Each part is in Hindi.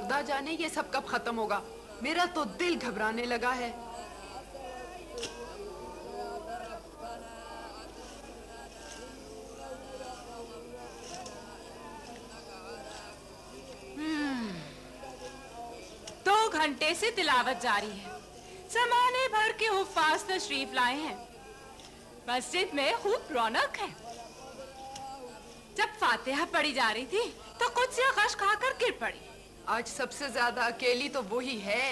खुदा जाने ये सब कब खत्म होगा। मेरा तो दिल घबराने लगा है। घंटे से तिलावत जारी है। ज़माने भर के हुफ़ाज़ तशरीफ लाए हैं। मस्जिद में खूब रौनक है। जब फातिहा पढ़ी जा रही थी तो कुछ से गश खाकर गिर पड़ी। आज सबसे ज्यादा अकेली तो वही है।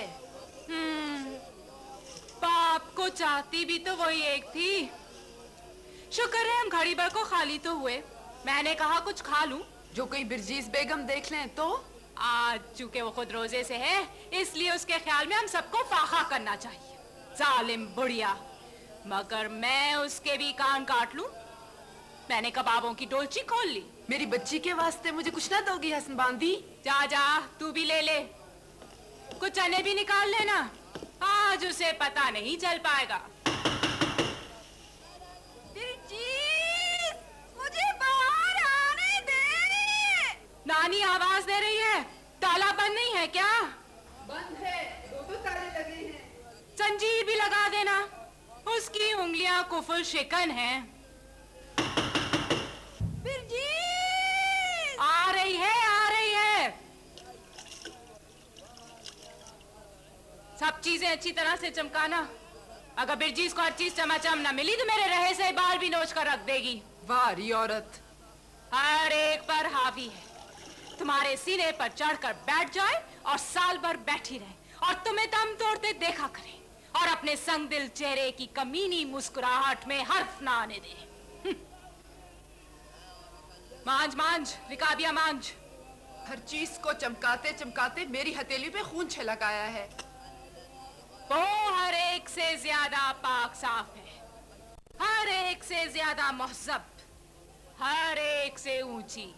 बाप को चाहती भी तो वही एक थी। शुक्र है हम घड़ी भर को खाली तो हुए। मैंने कहा कुछ खा लूं। जो कोई बिरजीज बेगम देख लें तो? आज चूंकि वो खुद रोजे से है, इसलिए उसके ख्याल में हम सबको फाखा करना चाहिए। जालिम बुढ़िया, मगर मैं उसके भी कान काट लूं। मैंने कबाबों की डोलची खोल ली। मेरी बच्ची के वास्ते मुझे कुछ ना दोगी हसन बांदी? जा जा, तू भी ले ले। कुछ चने भी निकाल लेना, आज उसे पता नहीं चल पाएगा। मुझे बाहर आने दे। नानी आवाज दे रही है। ताला बंद नहीं है क्या? बंद है, दो ताले लगे हैं। जंजीर भी लगा देना, उसकी उंगलियां कुफुल शिकन हैं। आ रही है, आ रही है। सब चीजें अच्छी तरह से चमकाना। अगर बिरजीज को हर चीज चमाचम न मिली तो मेरे रहे से बाल भी नोच कर रख देगी। वारी औरत, हर एक पर हावी है। तुम्हारे सीने पर चढ़कर बैठ जाए और साल भर बैठी रहे और तुम्हें दम तोड़ते देखा करे और अपने संग दिल चेहरे की कमीनी मुस्कुराहट में हर्फ ना आने दे। मांझ मांझ रिकाबिया मांझ। हर चीज को चमकाते चमकाते मेरी हथेली पे खून छलक आया है। वो हर एक से ज्यादा पाक साफ है, हर एक से ज्यादा महज़ब, हर एक से ऊंची।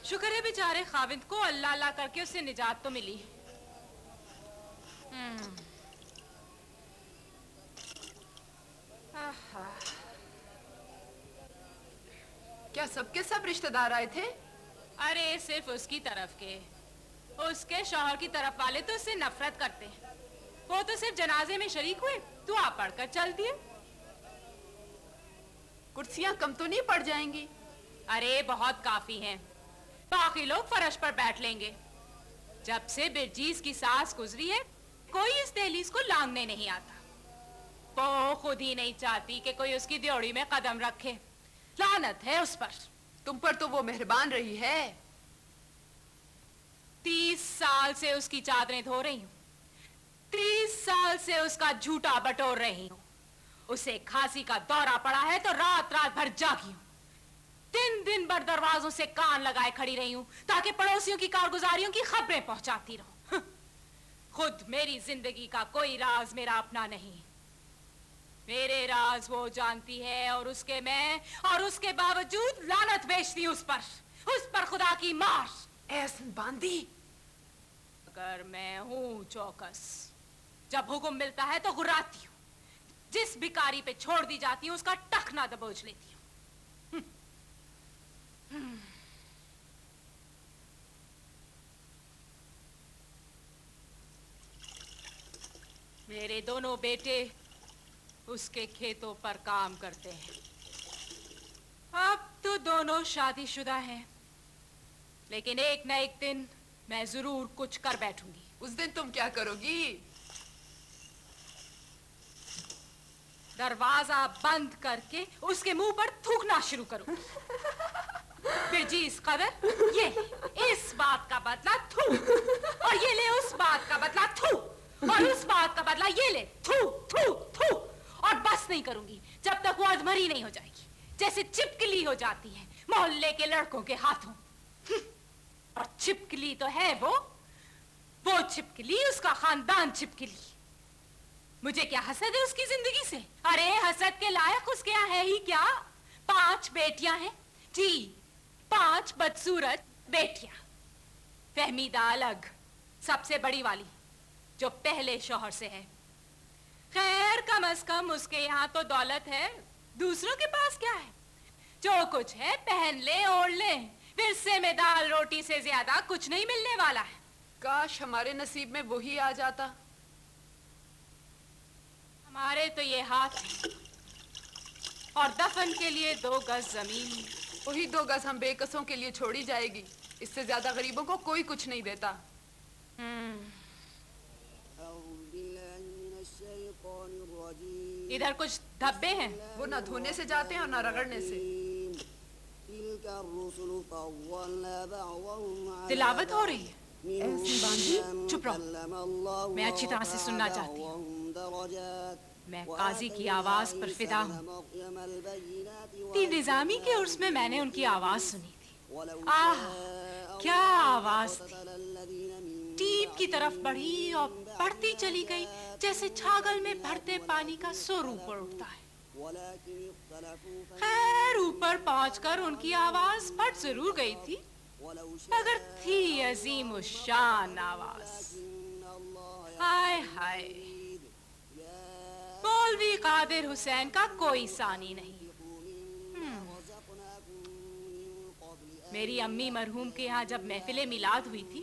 शुक्र है बेचारे खाविंद को अल्लाह अल्लाह करके उससे निजात तो मिली। क्या सबके सब रिश्तेदार आए थे? अरे सिर्फ उसकी तरफ के। उसके शौहर की तरफ वाले तो उससे नफरत करते हैं। वो तो सिर्फ जनाजे में शरीक हुए, दुआ पढ़कर चल दिए। कुर्सियां कम तो नहीं पड़ जाएंगी? अरे बहुत काफी हैं। बाकी लोग फर्श पर बैठ लेंगे। जब से बिरजीज की सास गुजरी है, कोई इस दहलीज को लांघने नहीं आता। वो खुद ही नहीं चाहती कि कोई उसकी ड्योढ़ी में कदम रखे। लानत है उस पर। तुम पर तो वो मेहरबान रही है। 30 साल से उसकी चादरें धो रही हूँ। 30 साल से उसका झूठा बटोर रही हूँ। उसे खांसी का दौरा पड़ा है तो रात रात भर जागी हूँ। दिन दिन भर दरवाजों से कान लगाए खड़ी रही हूँ ताकि पड़ोसियों की कारगुजारियों की खबरें पहुंचाती रहूं। खुद मेरी जिंदगी का कोई राज मेरा अपना नहीं। मेरे राज वो जानती है और उसके मैं, और उसके बावजूद लानत बेचती उस पर खुदा की मार। ऐसन बांदी, अगर मैं हूं चौकस। जब हुक्म मिलता है तो गुर्राती हूँ। जिस भिखारी पे छोड़ दी जाती हूँ उसका टखना दबोच लेती हूँ। मेरे दोनों बेटे उसके खेतों पर काम करते हैं। अब तो दोनों शादीशुदा हैं, लेकिन एक न एक दिन मैं जरूर कुछ कर बैठूंगी। उस दिन तुम क्या करोगी? दरवाजा बंद करके उसके मुंह पर थूकना शुरू करूं। बिरजीज कदर, ये इस बात का बदला थू, और ये ले उस बात का बदला थू, और उस बात का बदला ये ले थू थू थू। और बस नहीं करूंगी जब तक वो अधमरी नहीं हो जाएगी, जैसे छिपकली हो जाती है मोहल्ले के लड़कों के हाथों। और छिपकली तो है वो छिपकली, उसका खानदान छिपकली। मुझे क्या हसद है उसकी जिंदगी से? अरे हसद के लायक उसके यहाँ है ही क्या? 5 बेटियां हैं जी, 5 बदसूरत बेटियां। फहमीदा अलग, सबसे बड़ी वाली, जो पहले शौहर से है। खैर कम से कम उसके यहाँ तो दौलत है, दूसरों के पास क्या है? जो कुछ है पहन ले ओढ़ ले, फिर से में दाल रोटी से ज्यादा कुछ नहीं मिलने वाला है। काश हमारे नसीब में वही आ जाता। हमारे तो ये हाथ और दफन के लिए 2 गज जमीन। वही 2 गज हम बेकसों के लिए छोड़ी जाएगी। इससे ज्यादा गरीबों को कोई कुछ नहीं देता। इधर कुछ धब्बे हैं, वो ना धोने से जाते हैं और ना रगड़ने से। तिलावत हो रही है। चुप रहो, मैं अच्छी तरह से सुनना चाहती हूँ। मैं काजी की आवाज पर फिदा हूँ। तीन निजामी के उर्स में मैंने उनकी आवाज सुनी थी। आह, क्या आवाज थी। टीप की तरफ बढ़ी और बढ़ती चली गई, जैसे छागल में भरते पानी का सुर ऊपर उठता है। खैर ऊपर पहुंचकर उनकी आवाज फट जरूर गई थी, मगर थी अजीम शान आवाज। हाय हाय, मौलवी कादिर हुसैन का कोई सानी नहीं। मेरी अम्मी मरहूम के यहाँ जब महफिले मिलाद हुई थी,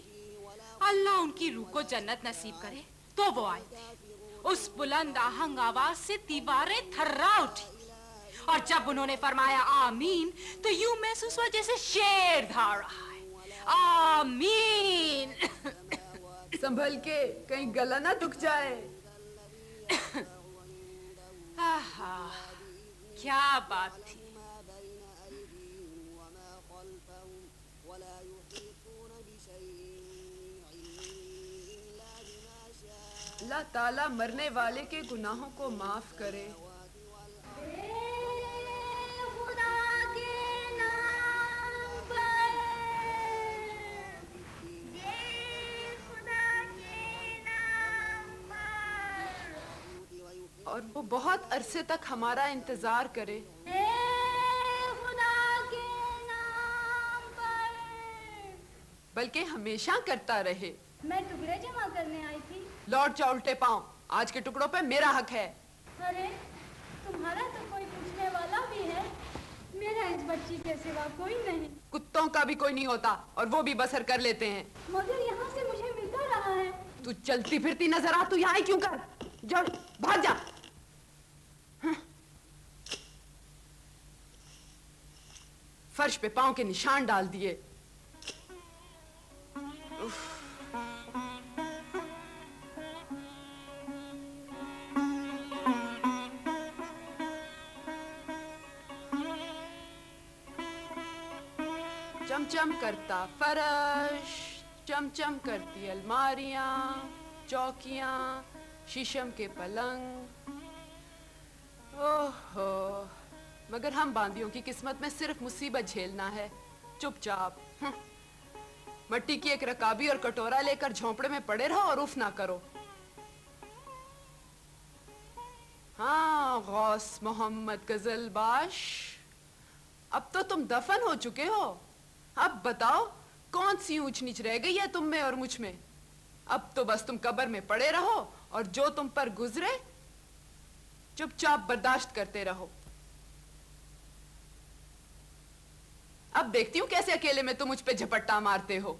अल्लाह उनकी रूह को जन्नत नसीब करे, तो वो आए थे। उस बुलंद आहंग आवाज से दीवारें थर्रा उठी, और जब उन्होंने फरमाया आमीन, तो यूं महसूस हुआ जैसे शेर धाड़ रहा है। आमीन। संभल के, कहीं गला ना दुख जाए। आहा, क्या बात थी। अल्लाह ताला मरने वाले के गुनाहों को माफ करे। और वो बहुत अरसे तक हमारा इंतजार करे। बल्कि हमेशा करता रहे। मैं टुकड़े जमा करने आई थी। लौट जा उल्टे पांव, आज के टुकड़ों पे मेरा हक है। अरे तुम्हारा तो कोई पूछने वाला भी है, मेरा इस बच्ची के सिवा कोई नहीं। कुत्तों का भी कोई नहीं होता, और वो भी बसर कर लेते हैं। मगर यहाँ से मुझे मिलता रहा है। तू चलती फिरती नजर आ, तू यहाँ क्यों कर? जा, भाग जा। फर्श पे पांव के निशान डाल दिए। चमचम करता फर्श, चमचम करती अलमारियां, चौकियां, शीशम के पलंग। ओहो, मगर हम बांदियों की किस्मत में सिर्फ मुसीबत झेलना है। चुपचाप मट्टी की एक रकाबी और कटोरा लेकर झोंपड़े में पड़े रहो और उफ ना करो। हाँ गौस मोहम्मद गजलबाश, अब तो तुम दफन हो चुके हो। अब बताओ कौन सी ऊंच नीच रह गई है तुम में और मुझ में? अब तो बस तुम कब्र में पड़े रहो और जो तुम पर गुजरे चुपचाप बर्दाश्त करते रहो। अब देखती हूं कैसे अकेले में तुम मुझ पे झपट्टा मारते हो।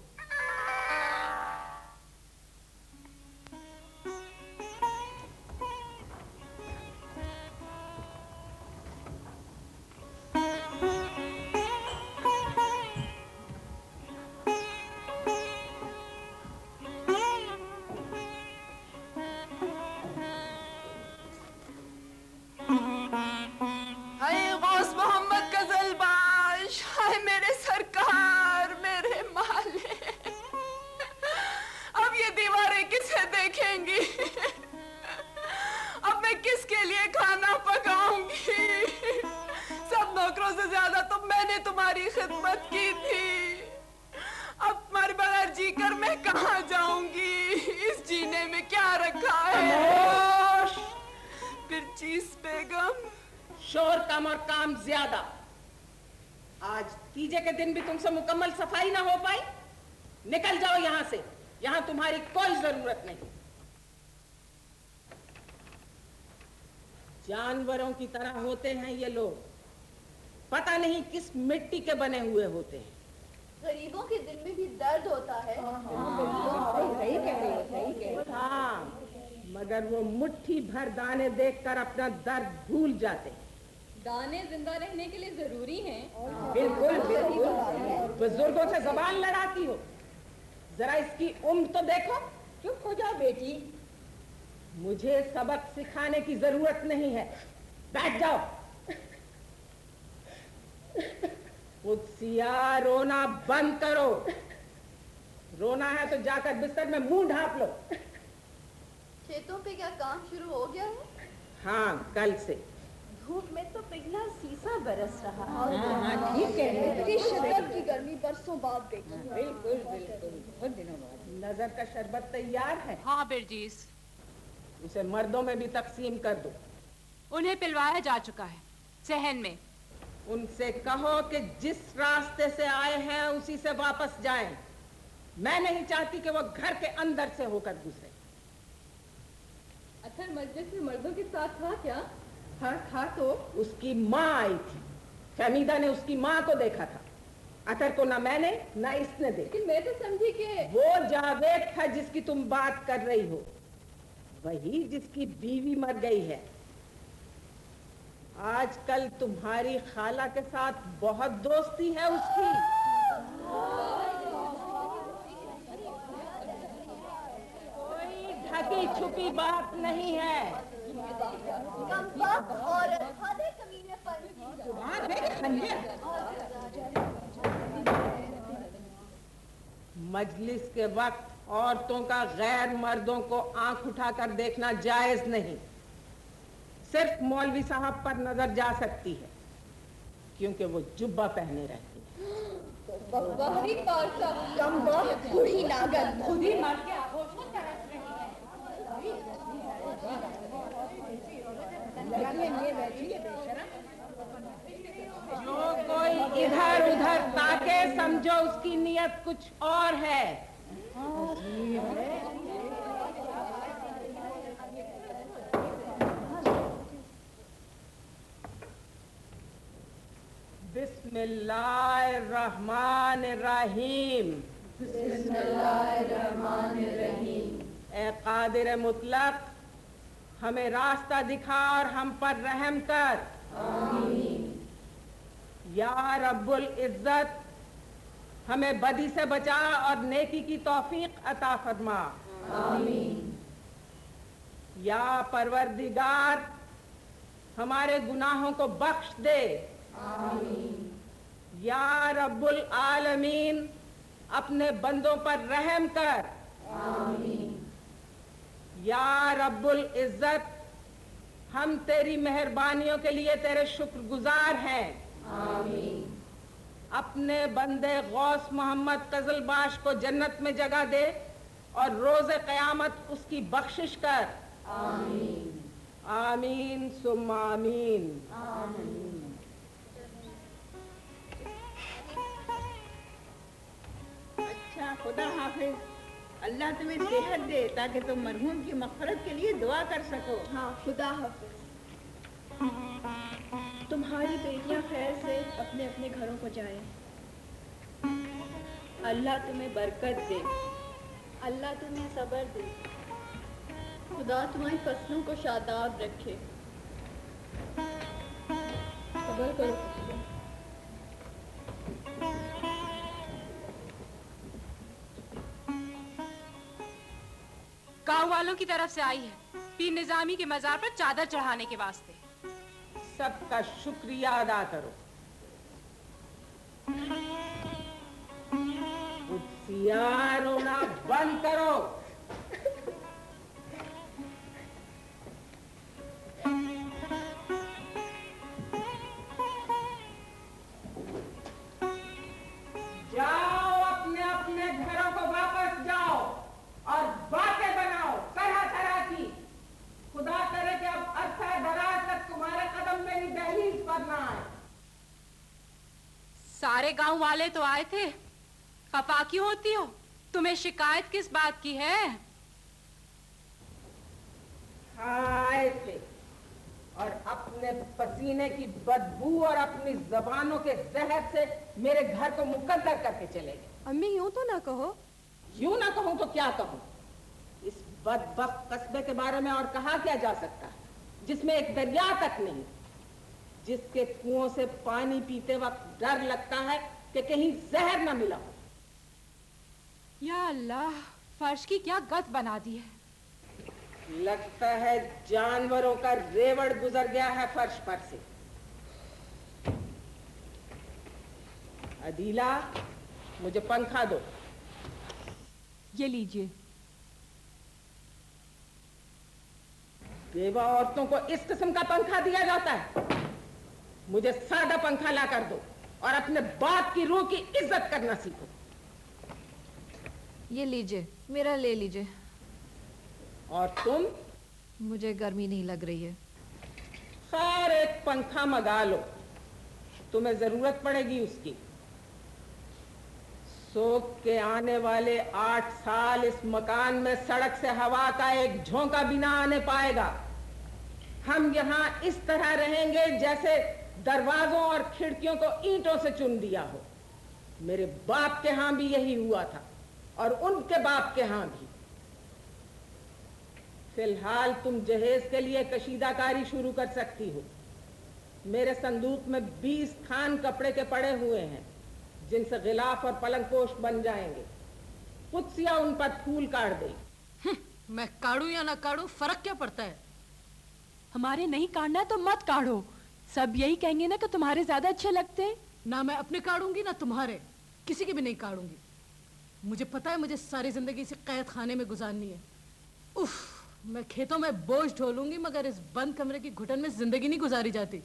शोर कम और काम ज्यादा। आज तीजे के दिन भी तुमसे मुकम्मल सफाई ना हो पाई? निकल जाओ यहाँ से, यहाँ तुम्हारी कोई जरूरत नहीं। जानवरों की तरह होते हैं ये लोग, पता नहीं किस मिट्टी के बने हुए होते हैं। गरीबों के दिल में भी दर्द होता है। हाँ, मगर वो मुट्ठी भर दाने देखकर अपना दर्द भूल जाते हैं। दाने जिंदा रहने के लिए जरूरी हैं। बिल्कुल बिल्कुल, बुजुर्गों से जबान लड़ाती हो, जरा इसकी उम्र तो देखो। चुप हो जाओ बेटी, मुझे सबक सिखाने की जरूरत नहीं है, बैठ जाओ। कुत्सिया, रोना बंद करो। रोना है तो जाकर बिस्तर में मुंह ढांप लो। खेतों पे क्या काम शुरू हो गया है? हाँ, कल से। धूप में तो पिघला सीसा बरस रहा है। ठीक है, इतनी शिद्दत की गर्मी बरसों बाद देखी। बिल्कुल बिल्कुल, बहुत दिनों बाद। नजर का शरबत तैयार है? हाँ बिरजीस, उसे मर्दों में भी तकसीम कर दो। उन्हें पिलवाया जा चुका है, सहन में। उनसे कहो कि जिस रास्ते से आए हैं उसी से वापस जाएं। मैं नहीं चाहती कि वो घर के अंदर से होकर गुजरे। अतर मजलिस में मर्दों के साथ था क्या? हाँ था तो। उसकी माँ आई थी, फहमीदा ने उसकी माँ को देखा था। अतर को ना मैंने ना इसने देखा। लेकिन मैं तो समझी कि वो जावेद था जिसकी तुम बात कर रही हो, वही जिसकी बीवी मर गई है। आजकल तुम्हारी खाला के साथ बहुत दोस्ती है उसकी। कोई ढकी छुपी बात नहीं है। और कमीनेपन। मजलिस के वक्त औरतों का गैर मर्दों को आंख उठाकर देखना जायज नहीं। सिर्फ मौलवी साहब पर नजर जा सकती है, क्योंकि वो जुब्बा पहने रहती है। बकरी पालता कम वक्त बूढ़ी लागत खुद ही मर के आगोश में तरस रही है। जो कोई इधर उधर ताके समझो उसकी नीयत कुछ और है। बिस्मिल्लाहिर्रहमानिर्रहीम। बिस्मिल्लाहिर्रहमानिर्रहीम। ए कादिर मुतलक, हमें रास्ता दिखा और हम पर रहम कर। आमीन। या रब्बुल इज्जत, हमें बदी से बचा और नेकी की तौफीक अता फरमा। आमीन। या परवरदिगार, हमारे गुनाहों को बख्श दे। आमीन। या रब्बुल आलमीन, अपने बंदों पर रहम कर। आमीन। या रब्बुल इज्जत, हम तेरी मेहरबानियों के लिए तेरे शुक्रगुजार हैं। आमीन। अपने बंदे गौस मोहम्मद कजलबाश को जन्नत में जगह दे और रोज़े क़यामत उसकी बख्शिश कर। आमीन। आमीन सुम्मा आमीन। आमीन। अच्छा, खुदा हाफिज। अल्लाह तुम्हें सेहत दे ताकि तुम मरहूम की मग़फ़िरत के लिए दुआ कर सको। हाँ, खुदा हाफिज। तुम्हारी बेटियां खैर से अपने अपने घरों को जाएं। अल्लाह तुम्हें बरकत दे, अल्लाह तुम्हें सब्र दे, खुदा तुम्हारी फसलों को शादाब रखे। सब्र करो। गांव वालों की तरफ से आई है, पीर निजामी के मजार पर चादर चढ़ाने के वास्ते। सबका शुक्रिया अदा करो। रोना बंद करो। जाओ, अपने अपने घरों को वापस जाओ और बातें बनाओ तरह तरह की। खुदा करे कि अब अरसा दराज तक तुम्हारे कदम मेरी दहलीज पर ना आए। सारे गांव वाले तो आए थे, खफा क्यों होती हो? तुम्हें शिकायत किस बात की है? आए थे और अपने पसीने की बदबू और अपनी जबानों के जहर से मेरे घर को मुकद्दर करके चले गए। अम्मी यूं तो ना कहो। यूं ना कहूं तो क्या कहूं? इस बदबख्त कस्बे के बारे में और कहा क्या जा सकता है, जिसमें एक दरिया तक नहीं, जिसके कुओं से पानी पीते वक्त डर लगता है कि कहीं जहर ना मिला हो। या अल्लाह, फर्श की क्या गत बना दी है। लगता है जानवरों का रेवड़ गुजर गया है फर्श पर से। अदीला, मुझे पंखा दो। ये लीजिए। बेवा औरतों को इस किस्म का पंखा दिया जाता है? मुझे सादा पंखा ला कर दो और अपने बाप की रूह की इज्जत करना सीखो। ये लीजिए, मेरा ले लीजिए। और तुम? मुझे गर्मी नहीं लग रही है। खैर, एक पंखा मंगा लो, तुम्हें जरूरत पड़ेगी उसकी। सोख के आने वाले 8 साल इस मकान में सड़क से हवा का एक झोंका भी ना आने पाएगा। हम यहाँ इस तरह रहेंगे जैसे दरवाजों और खिड़कियों को ईंटों से चुन दिया हो। मेरे बाप के यहाँ भी यही हुआ था और उनके बाप के यहाँ भी। फिलहाल तुम जहेज के लिए कशीदाकारी शुरू कर सकती हो। मेरे संदूक में 20 थान कपड़े के पड़े हुए हैं, जिनसे गिलाफ और पलंगपोश बन जाएंगे। कुत्सिया उन पर फूल काट दे। मैं काढ़ू या ना काढ़ू, फर्क क्या पड़ता है? हमारे नहीं काटना है तो मत काढ़ो। सब यही कहेंगे ना कि तुम्हारे ज्यादा अच्छे लगते हैं। ना मैं अपने काढ़ूंगी ना तुम्हारे, किसी के भी नहीं काढ़ूंगी। मुझे पता है मुझे सारी जिंदगी इसी कैद खाने में गुजारनी है। उफ, मैं खेतों में बोझ ढोलूंगी मगर इस बंद कमरे की घुटन में जिंदगी नहीं गुजारी जाती।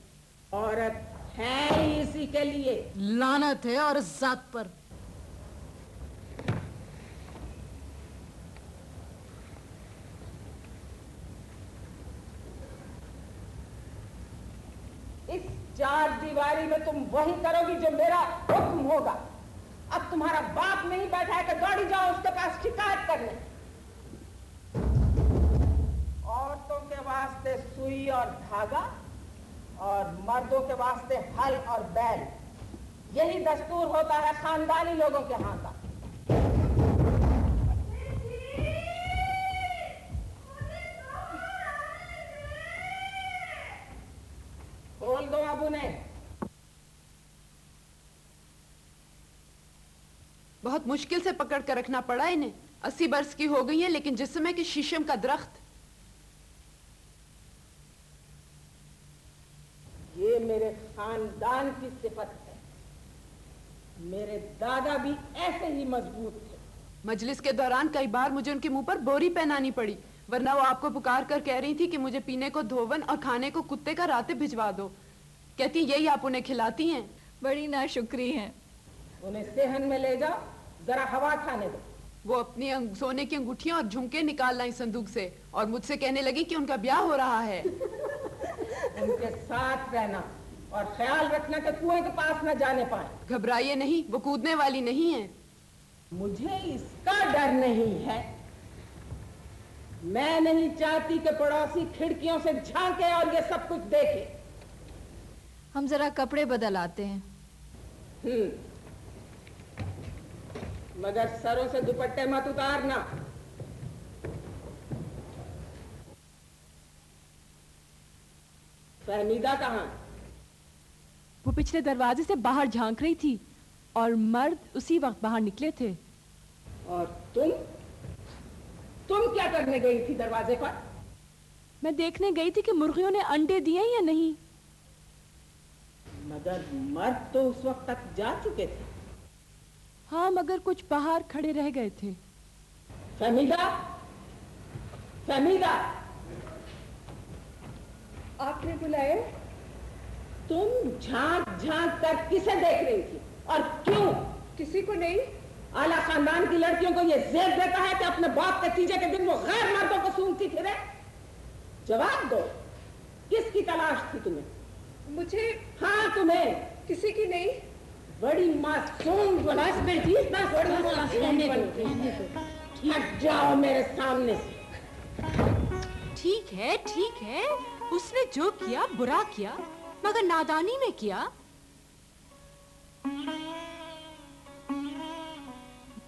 औरत है ही इसी के लिए। लानत है और इस जात पर। इस 4 दीवारी में तुम वही करोगी जो मेरा हुक्म होगा। अब तुम्हारा बाप नहीं बैठा है कि दौड़ी जाओ उसके पास शिकायत करने। औरतों के वास्ते सुई और धागा और मर्दों के वास्ते हल और बैल, यही दस्तूर होता है खानदानी लोगों के यहाँ का। खोल दो अब उन्हें। बहुत मुश्किल से पकड़ कर रखना पड़ा इन्हें। 80 बरस की हो गई है लेकिन जिस्म है कि शीशम का दरख्त। ये मेरे खानदान की सिफत है। मेरे दादा भी ऐसे ही मजबूत थे। मजलिस के दौरान कई बार मुझे उनके मुंह पर बोरी पहनानी पड़ी, वरना वो आपको पुकार कर कह रही थी कि मुझे पीने को धोवन और खाने को कुत्ते का राते भिजवा दो। कहती यही आप उन्हें खिलाती हैं। बड़ी नाशुक्री है। उन्हें सेहन में ले जाओ, जरा हवा खाने दो। वो अपनी सोने की अंगूठियां और झुमके निकाल लाई संदूक से और मुझसे कहने लगी कि उनका ब्याह हो रहा है। उनके साथ रहना और ख्याल रखना कि कुएं के पास न जाने पाए। घबराइए नहीं, वो कूदने वाली नहीं है। मुझे इसका डर नहीं है। मैं नहीं चाहती कि पड़ोसी खिड़कियों से झांके और ये सब कुछ देखे। हम जरा कपड़े बदल आते हैं। मगर सरों से दुपट्टे मत उतारना। फहमीदा कहाँ? वो पिछले दरवाजे से बाहर झांक रही थी और मर्द उसी वक्त बाहर निकले थे। और तुम क्या करने गई थी दरवाजे पर? मैं देखने गई थी कि मुर्गियों ने अंडे दिए या नहीं। मगर मर्द तो उस वक्त तक जा चुके थे। हाँ, मगर कुछ बाहर खड़े रह गए थे। फहमीदा, फहमीदा, आपने बुलाए? तुम झांक झांक कर किसे देख रही थी और क्यों? किसी को नहीं। आला खानदान की लड़कियों को यह ज़ेद देता है कि अपने बाप के तीजे के दिन वो गैर मर्दों को सूंघती फिरे। जवाब दो, किसकी तलाश थी तुम्हें? मुझे? हाँ, तुम्हें। किसी की नहीं। बड़ी मासूम बस बेटी, बस बड़ी मासूम। हट जाओ मेरे सामने से। ठीक है, उसने जो किया बुरा किया, मगर नादानी में किया।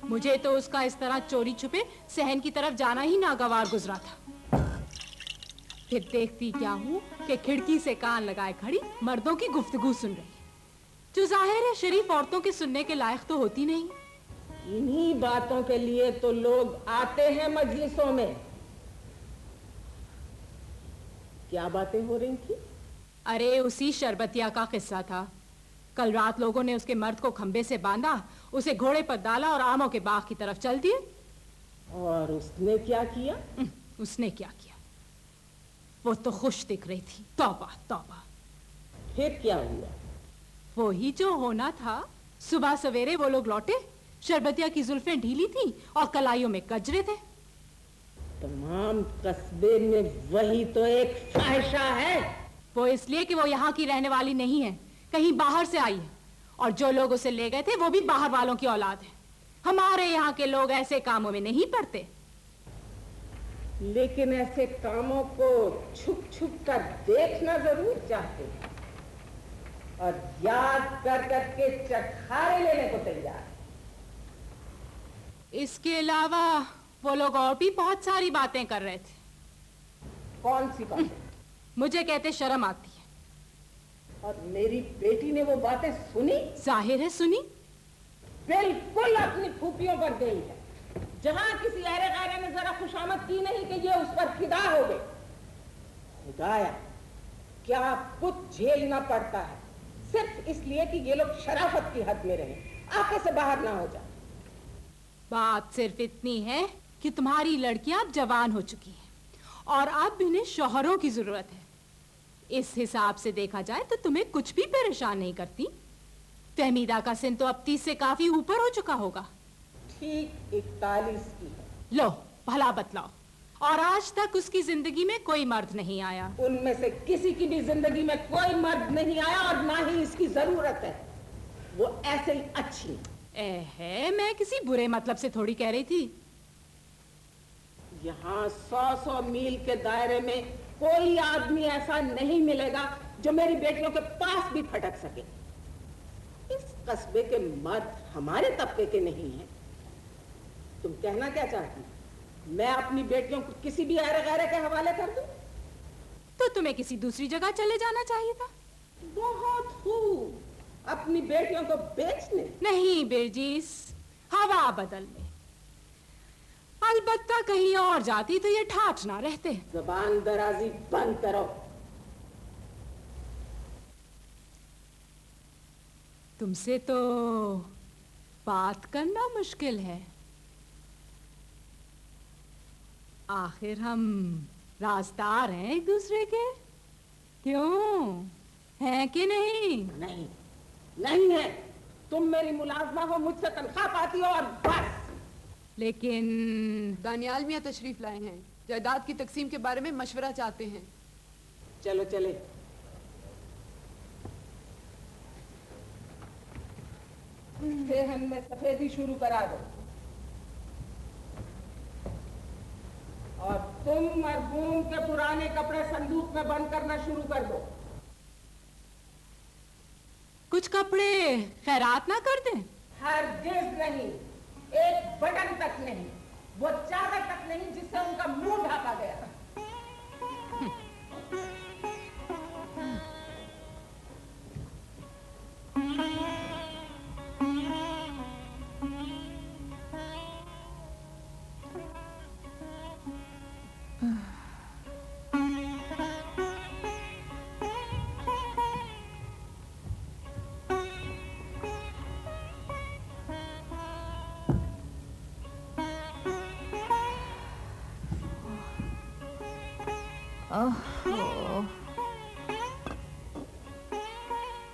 मुझे तो उसका इस तरह चोरी छुपे सहन की तरफ जाना ही नागवार गुजरा था। फिर देखती क्या हूँ कि खिड़की से कान लगाए खड़ी मर्दों की गुफ्तगू सुन रही, जो जाहिर है शरीफ औरतों के सुनने के लायक तो होती नहीं। इन्हीं बातों के लिए तो लोग आते हैं मजलिसों में। क्या बातें हो रही थी? अरे उसी शरबतिया का किस्सा था। कल रात लोगों ने उसके मर्द को खंबे से बांधा, उसे घोड़े पर डाला और आमों के बाग की तरफ चल दिए। और उसने क्या किया? उसने क्या किया? वो तो खुश दिख रही थी। तौबा तौबा। फिर क्या हुआ? वो ही जो होना था। सुबह सवेरे वो लोग लौटे, शरबतिया की जुल्फें ढीली थी और कलाइयों में कजरे थे। तमाम कस्बे में वही तो एक फाहिशा है। वो इसलिए कि वो यहाँ की रहने वाली नहीं है, कहीं बाहर से आई है, और जो लोग उसे ले गए थे वो भी बाहर वालों की औलाद है। हमारे यहाँ के लोग ऐसे कामों में नहीं पड़ते। लेकिन ऐसे कामों को छुप छुप कर देखना जरूर चाहते हैं और याद कर करके चटखारे लेने को तैयार। इसके अलावा वो लोग और भी बहुत सारी बातें कर रहे थे। कौन सी बातें? मुझे कहते शर्म आती है। और मेरी बेटी ने वो बातें सुनी? जाहिर है सुनी। बिल्कुल अपनी फूफियों पर गई है। जहां किसी अहरे गायरे ने जरा खुशामद की नहीं कि ये उस पर फिदा हो गए। खुदाया, क्या कुछ झेलना पड़ता है सिर्फ इसलिए कि ये लोग शराफत की हद में रहे, आंखें से बाहर ना हो जाए। बात सिर्फ इतनी है कि तुम्हारी लड़कियां अब जवान हो चुकी हैं और अब इन्हें शौहरों की जरूरत है। इस हिसाब से देखा जाए तो तुम्हें कुछ भी परेशान नहीं करती। तहमीदा का सिन तो अब 30 से काफी ऊपर हो चुका होगा। ठीक 41 की है। लो भला बतलाओ, और आज तक उसकी जिंदगी में कोई मर्द नहीं आया? उनमें से किसी की भी जिंदगी में कोई मर्द नहीं आया और ना ही इसकी जरूरत है। वो ऐसे ही अच्छी है। मैं किसी बुरे मतलब से थोड़ी कह रही थी। यहाँ 100 मील के दायरे में कोई आदमी ऐसा नहीं मिलेगा जो मेरी बेटियों के पास भी फटक सके। इस कस्बे के मर्द हमारे तबके के नहीं हैं। तुम कहना क्या चाहती? मैं अपनी बेटियों को किसी भी अहरे गैरे के हवाले कर दूं? तो तुम्हें किसी दूसरी जगह चले जाना चाहिए था। बहुत खूब, अपनी बेटियों को बेचने? नहीं बिरजीस, हवा बदलने। अलबत्ता कहीं और जाती तो ये ठाठ ना रहते। जबान दराजी बंद करो। तुमसे तो बात करना मुश्किल है। आखिर हम राजदार हैं एक दूसरे के, क्यों? हैं कि नहीं? नहीं, नहीं है। तुम मेरी मुलाजमा हो, मुझसे तनख्वाह पाती हो और बस। लेकिन दानियाल मियाँ तशरीफ लाए हैं, जायदाद की तकसीम के बारे में मशवरा चाहते हैं। चलो चले। सेहन में सफेदी शुरू करा दो और तुम मरहूम के पुराने कपड़े संदूक में बंद करना शुरू कर दो। कुछ कपड़े खैरात ना कर दें? हरगिज़ नहीं, एक बटन तक नहीं, वो चादर तक नहीं जिससे उनका मुंह ढका गया।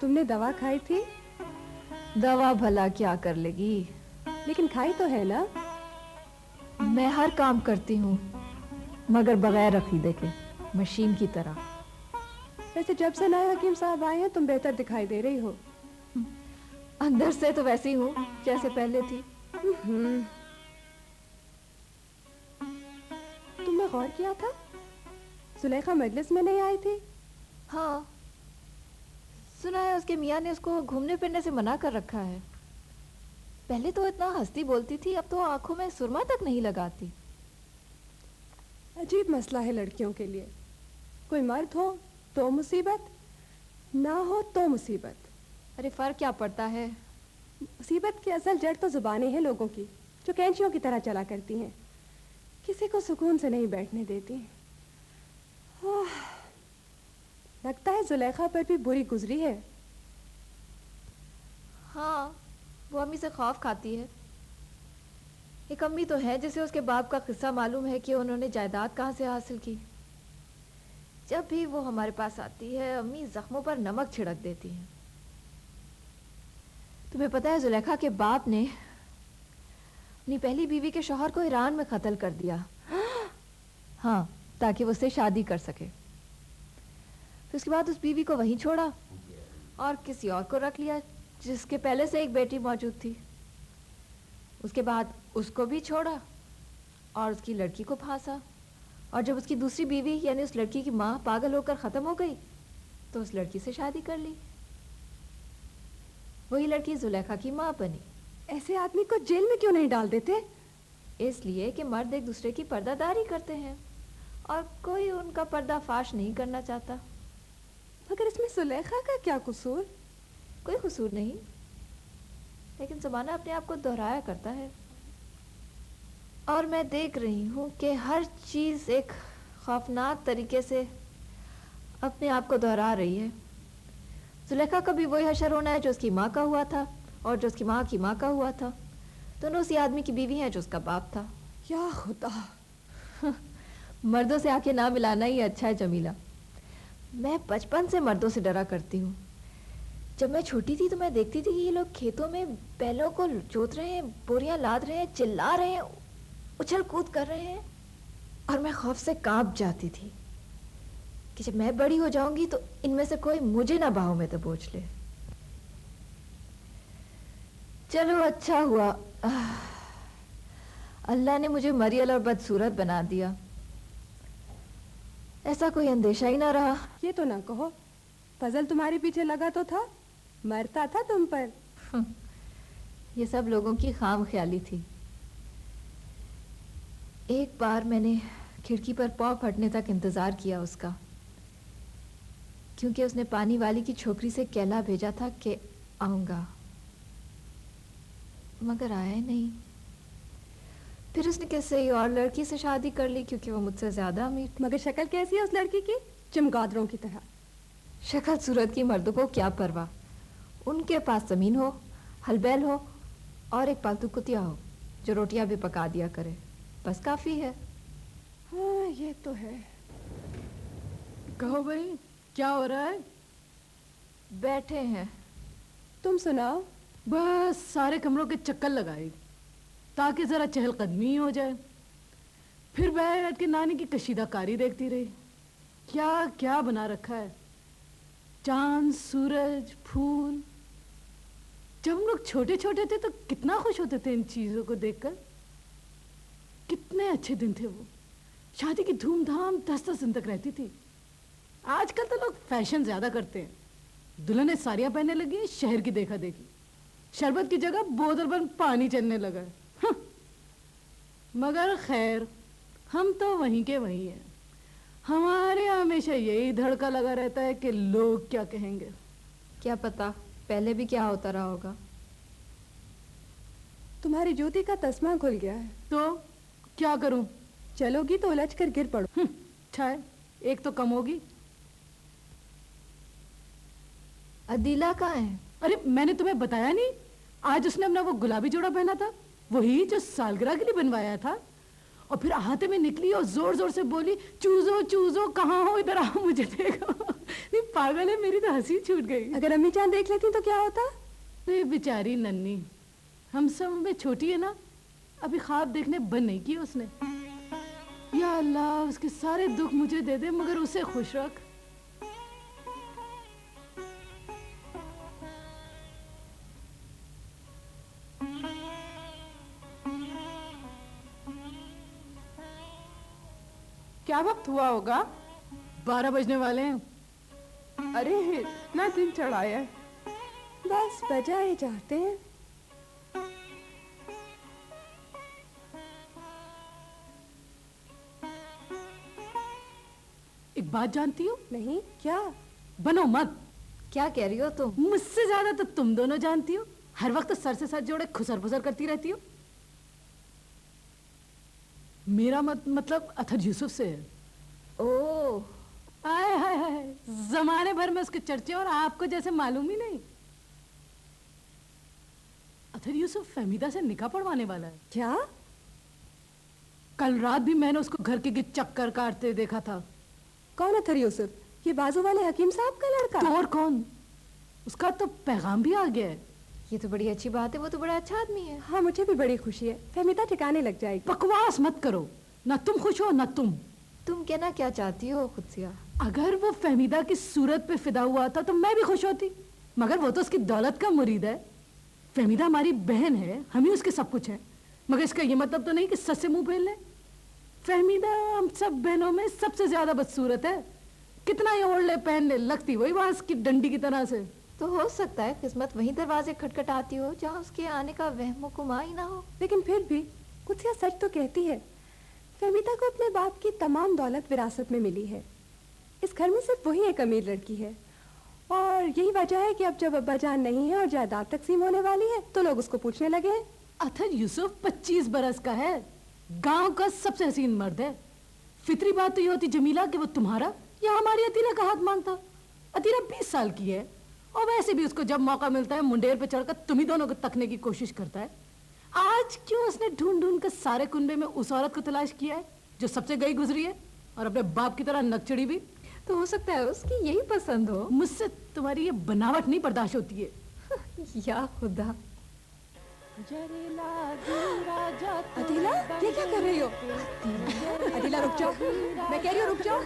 तुमने दवा खाई थी? दवा भला क्या कर लेगी, लेकिन खाई तो है ना? मैं हर काम करती हूँ मगर बगैर अकीदे के, मशीन की तरह। वैसे जब से नए हकीम साहब आए हैं तुम बेहतर दिखाई दे रही हो। अंदर से तो वैसी हूँ जैसे पहले थी। तुमने गौर किया था जुलेखा मजलिस में नहीं आई थी? हाँ, सुना है उसके मियाँ ने उसको घूमने फिरने से मना कर रखा है। पहले तो इतना हंसती बोलती थी, अब तो आंखों में सुरमा तक नहीं लगाती। अजीब मसला है लड़कियों के लिए, कोई मर्द हो तो मुसीबत, ना हो तो मुसीबत। अरे फर्क क्या पड़ता है? मुसीबत की असल जड़ तो जुबानें हैं लोगों की, जो कैंचियों की तरह चला करती हैं, किसी को सुकून से नहीं बैठने देती। लगता है जुलेखा पर भी बुरी गुजरी है। हाँ, वो अम्मी से खौफ खाती है। एक अम्मी तो है जिसे उसके बाप का किस्सा मालूम है कि उन्होंने जायदाद कहाँ से हासिल की। जब भी वो हमारे पास आती है, अम्मी जख्मों पर नमक छिड़क देती है। तुम्हें पता है जुलेखा के बाप ने अपनी पहली बीवी के शौहर को ईरान में कत्ल कर दिया। हाँ, ताकि वो उससे शादी कर सके। फिर उसके बाद उस बीवी को वहीं छोड़ा और किसी और को रख लिया जिसके पहले से एक बेटी मौजूद थी। उसके बाद उसको भी छोड़ा और उसकी लड़की को फांसा। और जब उसकी दूसरी बीवी यानी उस लड़की की माँ पागल होकर ख़त्म हो गई तो उस लड़की से शादी कर ली। वही लड़की जुलेखा की माँ बनी। ऐसे आदमी को जेल में क्यों नहीं डाल देते? इसलिए कि मर्द एक दूसरे की पर्दादारी करते हैं और कोई उनका पर्दाफाश नहीं करना चाहता। मगर इसमें जुलेखा का क्या कसूर? कोई कसूर नहीं, लेकिन ज़माना अपने आप को दोहराया करता है। और मैं देख रही हूँ कि हर चीज़ एक खौफनाक तरीके से अपने आप को दोहरा रही है। जुलेखा का भी वही हशर होना है जो उसकी माँ का हुआ था और जो उसकी माँ की माँ का हुआ था। दोनों उसी आदमी की बीवी हैं जो उसका बाप था। या खुदा, मर्दों से आंखें ना मिलाना ही अच्छा है जमीला। मैं बचपन से मर्दों से डरा करती हूँ। जब मैं छोटी थी तो मैं देखती थी कि ये लोग खेतों में बैलों को जोत रहे हैं, बोरियां लाद रहे हैं, चिल्ला रहे हैं, उछल कूद कर रहे हैं, और मैं खौफ से कांप जाती थी कि जब मैं बड़ी हो जाऊंगी तो इनमें से कोई मुझे ना बाहों में दबोच ले। चलो अच्छा हुआ अल्लाह ने मुझे मरियल और बदसूरत बना दिया। ऐसा कोई अंदेशा ही ना रहा। ये तो ना कहो फजल तुम्हारे पीछे लगा तो था, मरता था तुम पर। ये सब लोगों की खाम ख्याली थी। एक बार मैंने खिड़की पर पाँव फटने तक इंतजार किया उसका, क्योंकि उसने पानी वाली की छोकरी से कहला भेजा था कि आऊंगा, मगर आया नहीं। फिर उसने किसी और लड़की से शादी कर ली क्योंकि वो मुझसे ज्यादा अमीर। मगर शक्ल कैसी है उस लड़की की? चमगादड़ों की तरह। शक्ल सूरत की मर्दों को क्या परवाह, उनके पास जमीन हो, हलबैल हो और एक पालतू कुतिया हो जो रोटियां भी पका दिया करे, बस काफी है। हाँ ये तो है। कहो भाई, क्या हो रहा है? बैठे हैं। तुम सुनाओ। बस सारे कमरों के चक्कर लगाए ताकि जरा चहलकदमी हो जाए। फिर बैठ के नानी की कशीदाकारी देखती रही। क्या क्या बना रखा है, चांद, सूरज, फूल। जब हम लोग छोटे छोटे थे तो कितना खुश होते थे इन चीजों को देखकर। कितने अच्छे दिन थे वो। शादी की धूमधाम 10-10 दिन तक रहती थी। आजकल तो लोग फैशन ज्यादा करते हैं। दुल्हनें साड़ियां पहनने लगी हैं, शहर की देखा देखी। शरबत की जगह बोतल बंद पानी चलने लगा है। मगर खैर, हम तो वहीं के वहीं हैं। हमारे हमेशा यही धड़का लगा रहता है कि लोग क्या कहेंगे। क्या पता पहले भी क्या होता रहा होगा। तुम्हारी ज्योति का तस्मा खुल गया है। तो क्या करूं? चलोगी तो उलझ कर गिर पड़ो। अच्छा है, एक तो कम होगी। अदीला कहाँ है? अरे मैंने तुम्हें बताया नहीं, आज उसने अपना वो गुलाबी जोड़ा पहना था, वही जो सालगिरह के लिए बनवाया था। और फिर आते में निकली और जोर जोर से बोली, चूजो चूजो कहाँ हो, इधर आओ मुझे देखो। नहीं पागल है, मेरी तो हंसी छूट गई। अगर अम्मी चांद देख लेती तो क्या होता? ये बेचारी नन्नी हम सब में छोटी है ना, अभी ख्वाब देखने बंद नहीं किए उसने। या अल्लाह, उसके सारे दुख मुझे दे दे मगर उसे खुश रख। क्या वक्त हुआ होगा? 12 बजने वाले हैं। अरे इतना दिन चढ़ाया है। बस बजा ही जाते हैं। एक बात जानती हो? नहीं, क्या? बनो मत। क्या कह रही हो तुम? मुझसे ज्यादा तो तुम दोनों जानती हो। हर वक्त सर से सर जोड़े खुसर फुसर करती रहती हो। मेरा मतलब अथर यूसुफ से है। ओह, आए हाय हाय, जमाने भर में उसके चर्चे और आपको जैसे मालूम ही नहीं। अथर यूसुफ फहमीदा से निकाह पढ़वाने वाला है। क्या? कल रात भी मैंने उसको घर के गिर्द चक्कर काटते देखा था। कौन अथर यूसुफ? ये बाजू वाले हकीम साहब का लड़का? तो और कौन? उसका तो पैगाम भी आ गया है। ये तो बड़ी अच्छी बात है, वो तो बड़ा अच्छा आदमी है। हाँ, मुझे भी बड़ी खुशी है। फहमीदा ठिकाने लग जाएगी। बकवास मत करो, ना तुम खुश हो ना तुम। तुम कहना क्या चाहती हो खुदसिया? अगर वो फहमीदा की सूरत पे फिदा हुआ था तो मैं भी खुश होती, मगर वो तो उसकी दौलत का मुरीद है। फहमीदा हमारी बहन है, हम ही उसके सब कुछ है, मगर इसका ये मतलब तो नहीं कि सच से मुंह फेर ले। फहमीदा हम सब बहनों में सबसे ज्यादा बदसूरत है। कितना ही ओढ़ ले पहन ले, लगती वही बांस की डंडी की तरह से। तो हो सकता है किस्मत वहीं दरवाजे खटखटाती हो जहाँ उसके आने का वहमो गुमा ही ना हो। लेकिन फिर भी कुत्सिया सच तो कहती है। फहमीदा को अपने बाप की तमाम दौलत विरासत में मिली है। इस घर में सिर्फ वही एक अमीर लड़की है, और यही वजह है कि अब जब अब्बा जान नहीं है और जायदाद तकसीम होने वाली है तो लोग उसको पूछने लगे हैं। अथर यूसुफ 25 बरस का है, गांव का सबसे हसीन मर्द है। फितरी बात तो ये होती जमीला कि वो तुम्हारा या हमारी अतीला का हाथ मांगता। अतीला 20 साल की है, और वैसे भी उसको जब मौका मिलता है मुंडेर पे चढ़कर तुम्ही दोनों को तकने की कोशिश करता है। आज क्यों उसने ढूंढ ढूंढ कर सारे कुनबे में उस औरत को तलाश किया है जो सबसे गई गुजरी है और अपने बाप की तरह नकचड़ी भी। तो हो सकता है उसकी यही पसंद हो। मुझसे तुम्हारी ये बनावट नहीं बर्दाश्त होती है। या खुदा। अदीला, ये क्या कर रही हो? अदीला रुक जाओ, मैं कह रही हूँ रुक जाओ।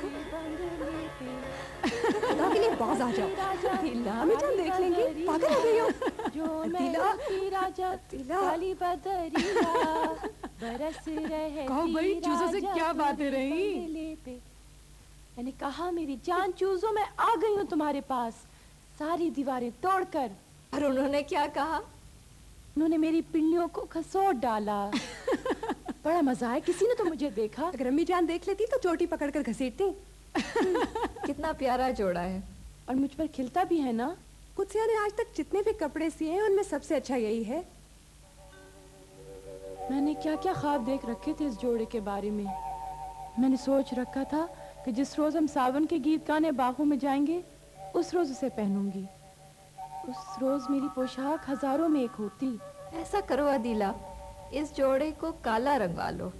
खुदा के लिए बाज आ जाओ। अम्मी जान देख लेंगी, पागल हो गई हो। अदीला, कहो भाई, चूजों से क्या बातें रही? मैंने कहा मेरी जान चूजो, मैं आ गई हूँ तुम्हारे पास सारी दीवारें तोड़कर। और उन्होंने क्या कहा? उन्होंने मेरी पिंडियों को खसोट डाला। बड़ा मजा है, किसी ने तो मुझे देखा। अगर अम्मी जान देख लेती तो चोटी पकड़कर घसीटती। कितना प्यारा जोड़ा है, और मुझ पर खिलता भी है ना। कुत्सिया ने आज तक जितने भी कपड़े सिए हैं उनमें सबसे अच्छा यही है। मैंने क्या क्या ख्वाब देख रखे थे इस जोड़े के बारे में। मैंने सोच रखा था कि जिस रोज हम सावन के गीत गाने बागों में जाएंगे उस रोज उसे पहनूंगी। उस रोज मेरी पोशाक हजारों में एक होती। ऐसा करो अदीला, इस जोड़े को काला रंगवा लो।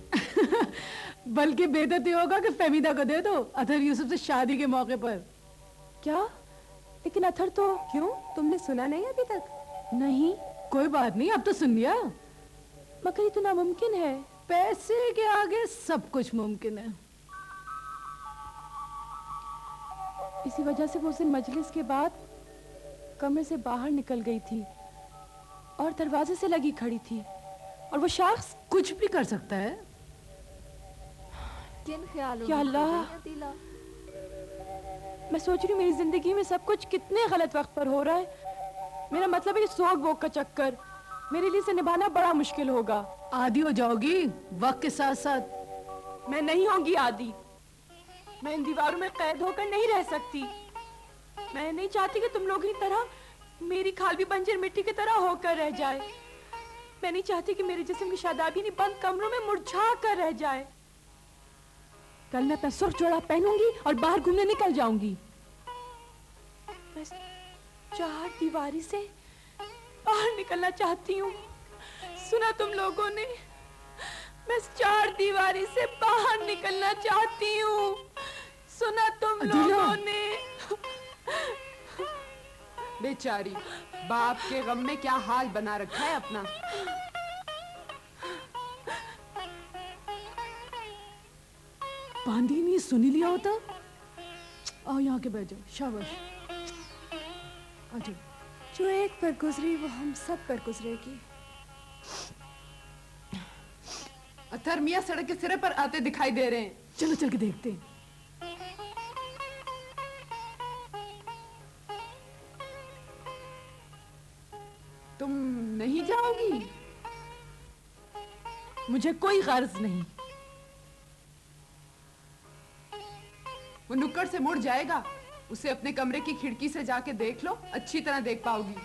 बल्कि बेहतर ये होगा कि फहमीदा को दे दो अथर यूसुफ से शादी के मौके पर। क्या? लेकिन अथर तो। क्यों, तुमने सुना नहीं अभी तक? नहीं। कोई बात नहीं, अब तो सुन लिया। मगर ये तो नामुमकिन है। पैसे के आगे सब कुछ मुमकिन है। इसी वजह से वो उस दिन मजलिस के बाद कमरे से बाहर निकल गई थी और दरवाजे से लगी खड़ी थी। और वो शख्स कुछ भी कर सकता है। किन ख्यालों या में अल्लाह, खो गई अदीला? मैं सोच रही हूँ मेरी जिंदगी में सब कुछ कितने गलत वक्त पर हो रहा है। मेरा मतलब है कि सोग वोग का चक्कर मेरे लिए से निभाना बड़ा मुश्किल होगा। आदी हो जाओगी वक्त के साथ साथ। मैं नहीं होंगी आदी। मैं इन दीवारों में कैद होकर नहीं रह सकती। मैं नहीं चाहती कि तुम लोगों की तरह मेरी खाल भी बंजर मिट्टी की तरह होकर रह जाए। मैं नहीं चाहती कि मेरे जिस्म की शादाबी बंद कमरों में मुरझा कर रह जाए। कल मैं अपना सुर्ख जोड़ा पहनूंगी और बाहर घूमने निकल जाऊंगी। मैं चार दीवारी से बाहर निकलना चाहती हूँ। सुना तुम लोगों ने? मैं चार दीवारी से बाहर निकलना चाहती हूँ। सुना तुम लोगों ने? बेचारी, बाप के गम में क्या हाल बना रखा है अपना। बांदी नहीं सुनी लिया होता। आओ यहाँ के बैठ जाओ, शाबाश। आ जाओ। जो एक पर गुजरी वो हम सब पर गुजरेगी। अतर मियाँ सड़क के सिरे पर आते दिखाई दे रहे हैं। चलो चल के देखते हैं। तुम नहीं जाओगी? मुझे कोई गर्ज नहीं। वो नुक्कड़ से मुड़ जाएगा, उसे अपने कमरे की खिड़की से जाके देख लो, अच्छी तरह देख पाओगी।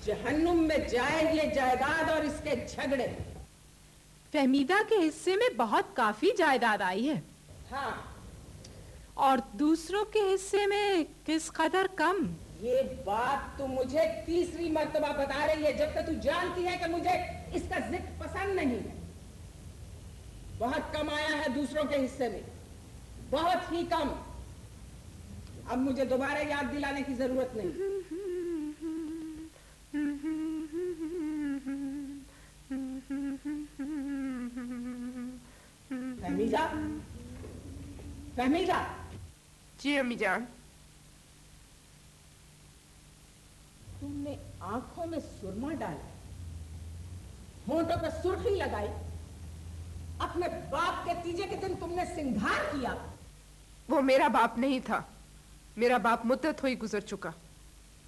जहन्नुम में जाए ये जायदाद और इसके झगड़े। फहमीदा के हिस्से में बहुत काफी जायदाद आई है। हाँ, और दूसरों के हिस्से में किस कदर कम। ये बात तू मुझे तीसरी मर्तबा बता रही है, जबकि तू जानती है कि मुझे इसका जिक्र पसंद नहीं। बहुत कम आया है दूसरों के हिस्से में, बहुत ही कम। अब मुझे दोबारा याद दिलाने की जरूरत नहीं। फहमीदा, फहमीदा। जी अम्मी जान। तुमने आंखों में सुरमा डाला, होंठों पर सुर्खी लगाई, अपने बाप के तीजे के दिन तुमने सिंगार किया। वो मेरा बाप नहीं था, मेरा बाप मुद्दत हुई गुजर चुका।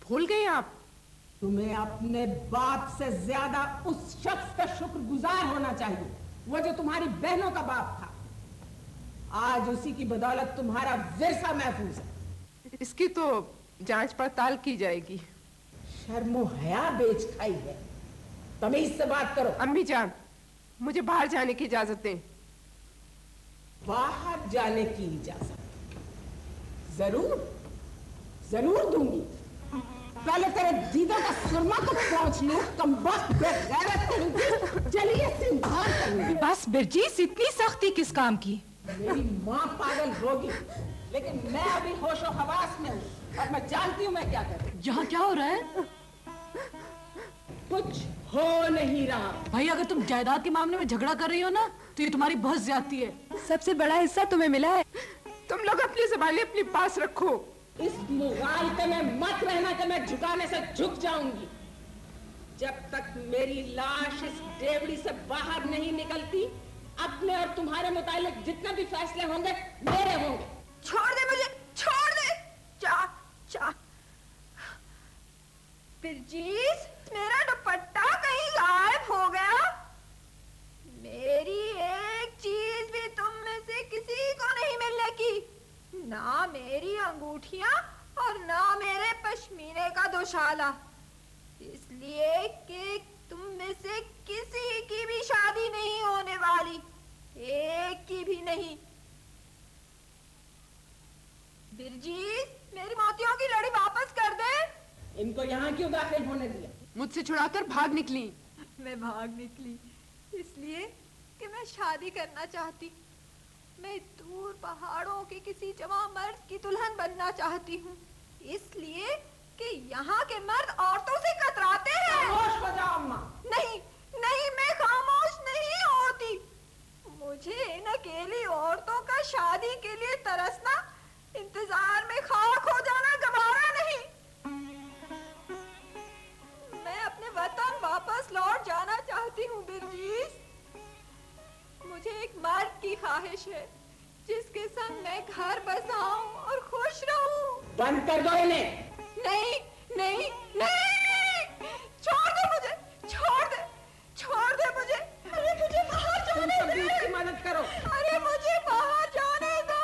भूल गए आप? तुम्हें अपने बाप से ज्यादा उस शख्स का शुक्रगुजार होना चाहिए, वो जो तुम्हारी बहनों का बाप था। आज उसी की बदौलत तुम्हारा विरसा महफूज है। इसकी तो जांच पड़ताल की जाएगी। शर्मो हया बेच खाई है, तमीज से बात करो। अम्मी जान, मुझे बाहर जाने की इजाजत दें। बाहर जाने की इजाजत? जरूर जरूर दूंगी। पहले तेरे दीदों का सुरमा तो पहुंच लूं, कमबख्त बेगैरत करूंगी। चलिए सिंगार करूंगी। बस बिरजीस, इतनी सख्ती किस काम की? मेरी माँ पागल होगी, लेकिन मैं अभी होशो हवास में हूँ और मैं जानती हूँ मैं क्या करूँ। यहाँ क्या हो रहा है? कुछ हो नहीं रहा। भाई, अगर तुम जायदाद के मामले में झगड़ा कर रही हो ना, तो ये तुम्हारी बहुत ज्यादती है। सबसे बड़ा हिस्सा तुम्हें मिला है। तुम लोग अपनी ज़बानें अपने पास रखो। इस मुगालते में मत रहना कि मैं झुकाने से झुक जाऊंगी। जब तक मेरी लाश इस डेवड़ी से बाहर नहीं निकलती, अपने और तुम्हारे मुतालिक जितने भी फैसले होंगे मेरे होंगे। छोड़ दे मुझे, छोड़ दे। चा बिरजीस, मेरा दुपट्टा कहीं गायब हो गया। मेरी एक चीज भी तुम में से किसी को नहीं मिलने की, ना मेरी अंगूठियां और ना मेरे पश्मीने का दोशाला, इसलिए कि तुम में से किसी की भी शादी नहीं होने वाली, एक की भी नहीं। बिरजीस, मेरी मोतियों की लड़ी वापस कर दे। इनको यहाँ क्यों दाखिल होने दिया? मुझसे छुड़ाकर भाग निकली। मैं भाग निकली इसलिए कि मैं शादी करना चाहती। मैं दूर पहाड़ों के किसी जवां मर्द की दुल्हन बनना चाहती हूँ, इसलिए कि यहाँ के मर्द औरतों से कतराते हैं। खामोश हो जाओ अम्मा। नहीं नहीं, मैं खामोश नहीं होती। मुझे इन अकेली औरतों का शादी के लिए तरसना, इंतजार में खाक हो जाना गवारा नहीं। मैं अपने वतन वापस लौट जाना चाहती हूँ बिरजीस। मुझे एक मर्द की ख्वाहिश है जिसके संग मैं घर बसाऊं और खुश रहूं। बंद कर दो इन्हें। नहीं नहीं नहीं, छोड़ दे मुझे, छोड़ दे, छोड़ दे मुझे। अरे मुझे बाहर जाने दे। की मदद करो। अरे मुझे बाहर जाने दो,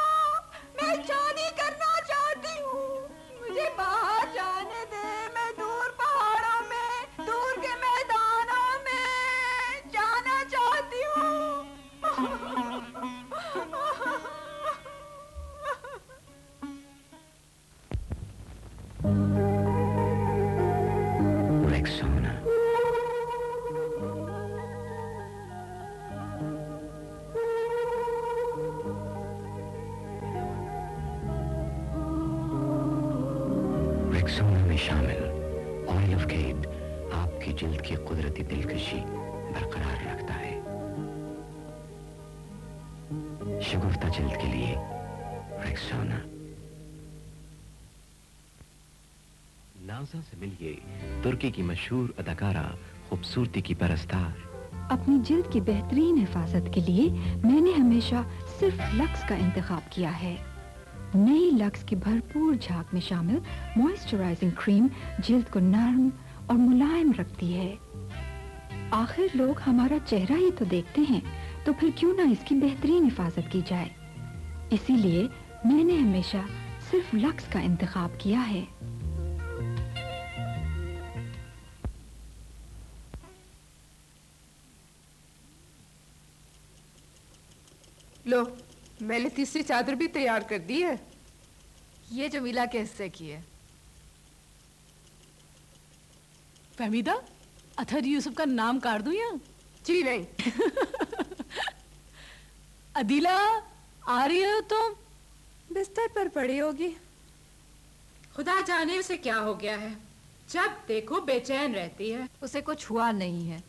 मैं शादी करना चाहती हूँ। मुझे बाहर जाने दे। मैं दूर पहाड़ों में, दूर के मैदानों में जाना चाहती हूँ। शामिल ऑयल ऑफ केट आपकी जिल्द की कुदरती दिलकशी बरकरार रखता है। शगुफ्ता जिल्द के लिए रेक्सोना। नाज़ा से मिलिए तुर्की की मशहूर अदाकारा, खूबसूरती की परस्तार। अपनी जिल्द की बेहतरीन हिफाजत के लिए मैंने हमेशा सिर्फ लक्स का इंतखाब किया है। नई लक्स की भरपूर झाग में शामिल मॉइस्चराइजिंग क्रीम जिल्द को नरम और मुलायम रखती है। आखिर लोग हमारा चेहरा ही तो देखते हैं, तो फिर क्यों ना इसकी बेहतरीन हिफाजत की जाए। इसीलिए मैंने हमेशा सिर्फ लक्स का इंतखाब किया है। लो, मैंने तीसरी चादर भी तैयार कर दी है। ये जमीला के हिस्से की है। फहमीदा, अतहर यूसुफ का नाम काट दूं या? जी नहीं। अदीला, आ रही हो तुम? बिस्तर पर पड़ी होगी। खुदा जाने उसे क्या हो गया है, जब देखो बेचैन रहती है। उसे कुछ हुआ नहीं है,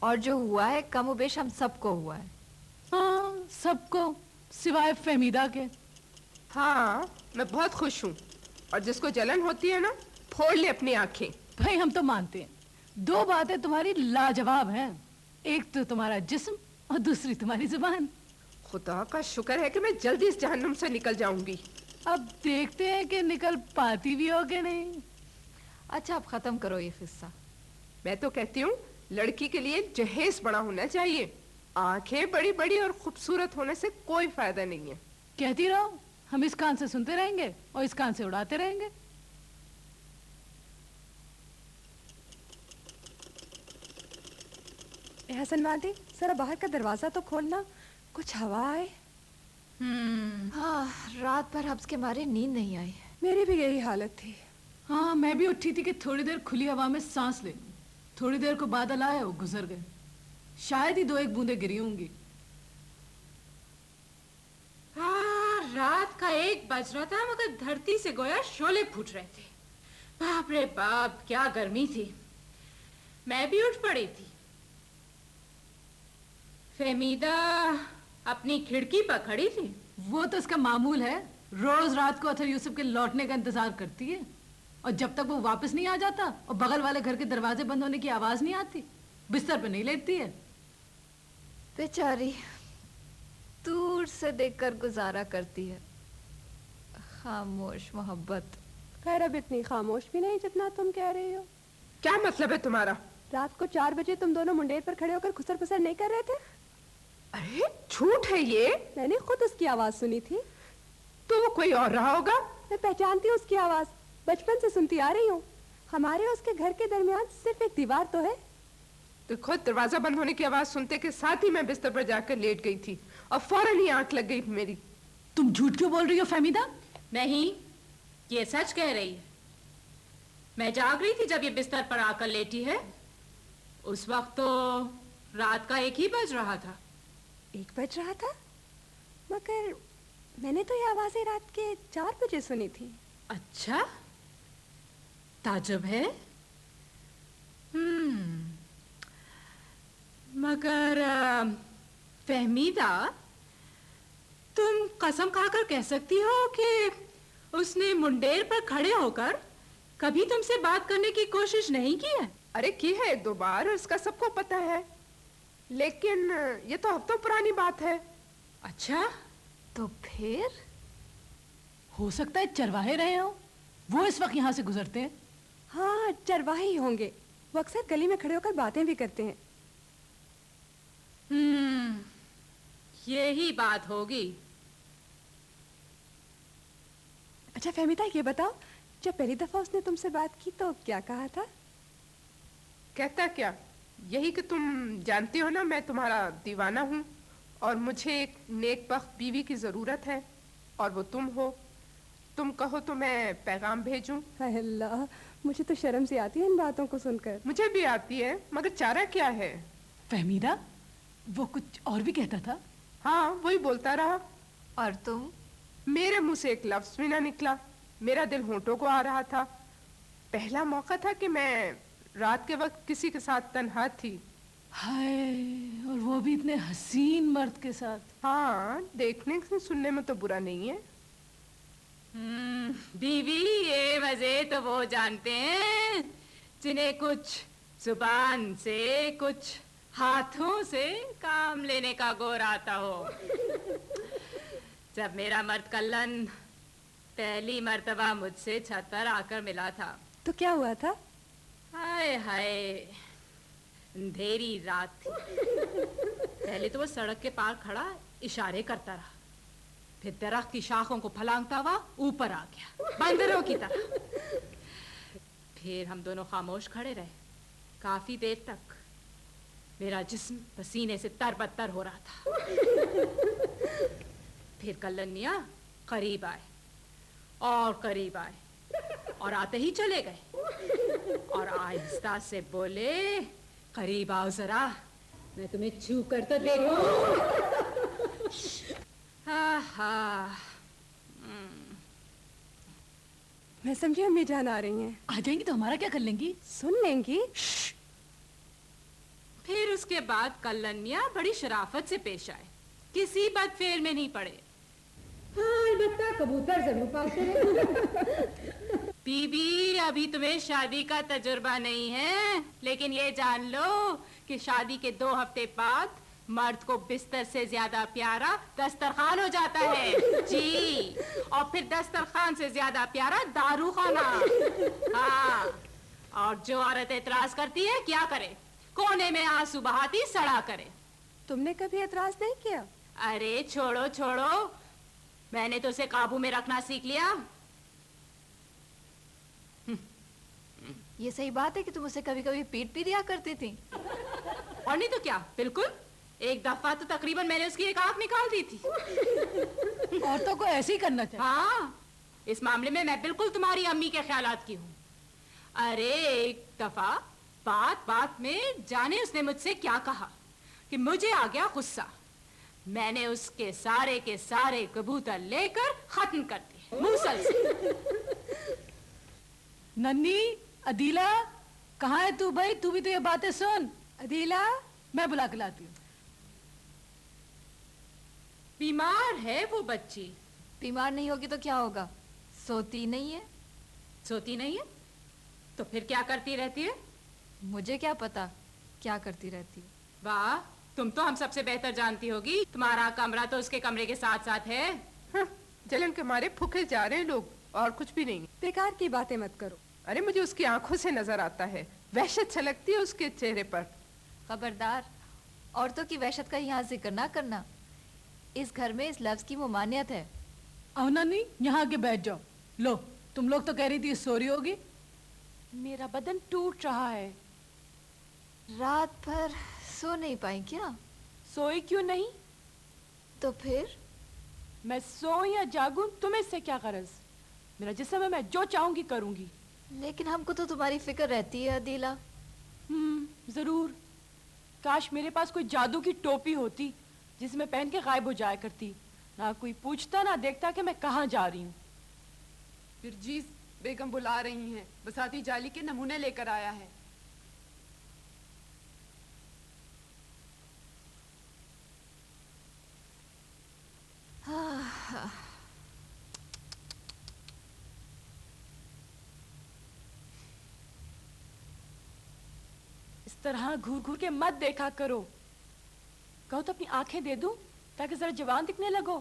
और जो हुआ है कमोबेश हम सबको हुआ है। हाँ, सबको, सिवाय फहमीदा के। हाँ, मैं बहुत खुश हूँ, और जिसको जलन होती है ना, फोड़ ले अपनी आंखें। भाई हम तो मानते हैं, दो बातें तुम्हारी लाजवाब हैं, एक तो तुम्हारा जिस्म और दूसरी तुम्हारी जुबान। खुदा का शुक्र है कि मैं जल्दी इस जहन्नुम से निकल जाऊंगी। अब देखते हैं कि निकल पाती भी हो कि नहीं। अच्छा, अब खत्म करो ये किस्सा। मैं तो कहती हूँ लड़की के लिए जहेज बड़ा होना चाहिए। आंखें बड़ी बड़ी और खूबसूरत होने से कोई फायदा नहीं है। कहती रहो, हम इस कान से सुनते रहेंगे और इस कान से उड़ाते रहेंगे। हसन वादी, जरा बाहर का दरवाजा तो खोलना, कुछ हवा आए। हाँ, रात भर हब्स के मारे नींद नहीं आई। मेरी भी यही हालत थी। हाँ, मैं भी उठी थी कि थोड़ी देर खुली हवा में सांस ले। थोड़ी देर को बादल आए, वो गुजर गए। शायद ही 2-1 बूंदे गिरी होंगी। हाँ, रात का 1 बज रहा था, मगर धरती से गोया शोले फूट रहे थे। बाप रे बाप, क्या गर्मी थी। मैं भी उठ पड़ी थी। फहमीदा अपनी खिड़की पर खड़ी थी। वो तो इसका मामूल है, रोज रात को अतहर यूसुफ के लौटने का इंतजार करती है, और जब तक वो वापस नहीं आ जाता और बगल वाले घर के दरवाजे बंद होने की आवाज नहीं आती, बिस्तर पे नहीं लेटती है। बेचारी दूर से देखकर गुजारा करती है, खामोश मोहब्बत। खैर, अब इतनी खामोश भी नहीं जितना तुम कह रही हो। क्या मतलब है तुम्हारा? रात को 4 बजे तुम दोनों मुंडेर पर खड़े होकर खुसर फुसर नहीं कर रहे थे? अरे झूठ है ये। मैंने खुद उसकी आवाज सुनी थी। तो वो कोई और रहा होगा। मैं पहचानती हूँ उसकी आवाज, बचपन से सुनती आ रही हूँ। हमारे उसके घर के दरमियान सिर्फ एक दीवार तो है। तो खुद दरवाजा बंद होने की आवाज सुनते के साथ ही मैं बिस्तर पर जाकर लेट गई थी, और फौरन ही आंख लग गई मेरी। तुम झूठ क्यों बोल रही हो फहमीदा? नहीं, ये सच कह रही है। मैं जाग रही थी जब ये बिस्तर पर आकर लेटी है। उस वक्त तो रात का 1 ही बज रहा था। 1 बज रहा था? मगर मैंने तो ये आवाजें रात के 4 बजे सुनी थी। अच्छा, ताजुब है। मगर फहमीदा, तुम कसम खाकर कह सकती हो कि उसने मुंडेर पर खड़े होकर कभी तुमसे बात करने की कोशिश नहीं की है? अरे की है 1-2 बार, इसका सबको पता है, लेकिन ये तो हफ्तों पुरानी बात है। अच्छा, तो फिर हो सकता है चरवाहे रहे हो, वो इस वक्त यहाँ से गुजरते हैं। हाँ, चरवाहे ही होंगे। वो अक्सर गली में खड़े होकर बातें भी करते हैं। यही बात होगी। अच्छा फहमीदा, ये बताओ, जब पहली दफा उसने तुमसे बात की तो क्या कहा था? कहता क्या, यही कि तुम जानती हो ना मैं तुम्हारा दीवाना हूँ, और मुझे एक नेकबख्त बीवी की जरूरत है, और वो तुम हो। तुम कहो तो मैं पैगाम भेजूं। हाय अल्लाह, मुझे तो शर्म सी आती है इन बातों को सुनकर। मुझे भी आती है, मगर चारा क्या है? फहमीदा, वो कुछ और भी कहता था। हाँ, वही बोलता रहा। और तुम? मेरे मुंह से एक लफ्ज भी ना निकला। मेरा दिल होंठों को आ रहा था। पहला मौका था कि मैं रात के वक्त किसी के साथ तन्हा थी। हाय, और वो भी इतने हसीन मर्द के साथ। हाँ, देखने से सुनने में तो बुरा नहीं है। बीवी, ये मजे तो वो जानते हैं जिन्हें कुछ जुबान से, कुछ हाथों से काम लेने का गोर आता हो। जब मेरा मर्द कल्लन पहली मर्तबा मुझसे छत पर आकर मिला था तो क्या हुआ था? हाय हाय, अंधेरी रात थी। पहले तो वो सड़क के पार खड़ा इशारे करता रहा, फिर दरख्त की शाखों को फलांगता हुआ ऊपर आ गया बंदरों की तरह। फिर हम दोनों खामोश खड़े रहे काफी देर तक। मेरा जिस्म पसीने से तरबतर हो रहा था। फिर कल्लन मियां करीब आए और करीब आए और आते ही चले गए और आहिस्ता से बोले, करीब आओ जरा, मैं तुम्हें छू कर तो देखूं। मैं समझी अम्मी जान आ रही हैं। आ जाएंगी तो हमारा क्या कर लेंगी? सुन लेंगी। फिर उसके बाद कल्लन मियां बड़ी शराफत से पेश आए, किसी बदफेल में नहीं पड़े। हाँ, अलबत्ता कबूतर जरूर पालते रहे। बीबी, अभी तुम्हें शादी का तजुर्बा नहीं है, लेकिन ये जान लो कि शादी के 2 हफ्ते बाद मर्द को बिस्तर से ज्यादा प्यारा दस्तरखान हो जाता है जी, और फिर दस्तरखान से ज्यादा प्यारा दारू खाना। हाँ, और जो औरत एतराज करती है क्या करे? कोने में आंसू बहाती सड़ा करे। तुमने कभी एतराज नहीं किया? अरे छोड़ो छोड़ो, मैंने तो उसे काबू में रखना सीख लिया। ये सही बात है कि तुम उसे कभी कभी पीट भी दिया करती थी। और नहीं तो क्या, बिल्कुल। एक दफा तो तकरीबन मैंने उसकी एक आंख निकाल दी थी। औरतों को ऐसे ही करना चाहिए। हाँ, इस मामले में मैं बिल्कुल तुम्हारी अम्मी के ख्यालात की हूँ। अरे एक दफा बात बात में जाने उसने मुझसे क्या कहा कि मुझे आ गया गुस्सा। मैंने उसके सारे के सारे कबूतर लेकर खत्म कर दिए मूसल से। नन्नी, अदीला, कहाँ है तू भाई? तू भी तो ये बातें सुन। अदीला, मैं बुला के लाती हूँ। बीमार है वो बच्ची। बीमार नहीं होगी तो क्या होगा? सोती नहीं है। सोती नहीं है तो फिर क्या करती रहती है? मुझे क्या पता क्या करती रहती है। वाह, तुम तो हम सबसे बेहतर जानती होगी। तुम्हारा कमरा तो उसके कमरे के साथ साथ है। हाँ, जलन के मारे फूके जा रहे हैं लोग, और कुछ भी नहीं। बेकार की बातें मत करो। अरे मुझे उसकी आंखों से नजर आता है, वहशत छलकती है उसके चेहरे पर। खबरदार, औरतों की वहशत का यहाँ जिक्र ना करना। इस घर में इस लफ्ज की ममानियत है। आओ नन्नी, यहाँ आके बैठ जाओ। लो, तुम लोग तो कह रही थी सो रही होगी। मेरा बदन टूट रहा है। रात भर सो नहीं पाई क्या? सोई क्यों नहीं? तो फिर मैं सोऊं या जागूं, तुम्हें इससे क्या गरज? मेरा जिस्म है, मैं जो चाहूंगी करूंगी। लेकिन हमको तो तुम्हारी फिक्र रहती है अदीला। जरूर। काश मेरे पास कोई जादू की टोपी होती जिसमें पहन के गायब हो जाया करती। ना कोई पूछता ना देखता कि मैं कहाँ जा रही हूँ। फिरजीज बेगम बुला रही हैं, बसाती जाली के नमूने लेकर आया है। इस तरह घूर घूर के मत देखा करो। कहो तो अपनी आंखें दे दूं ताकि जरा जवान दिखने लगो।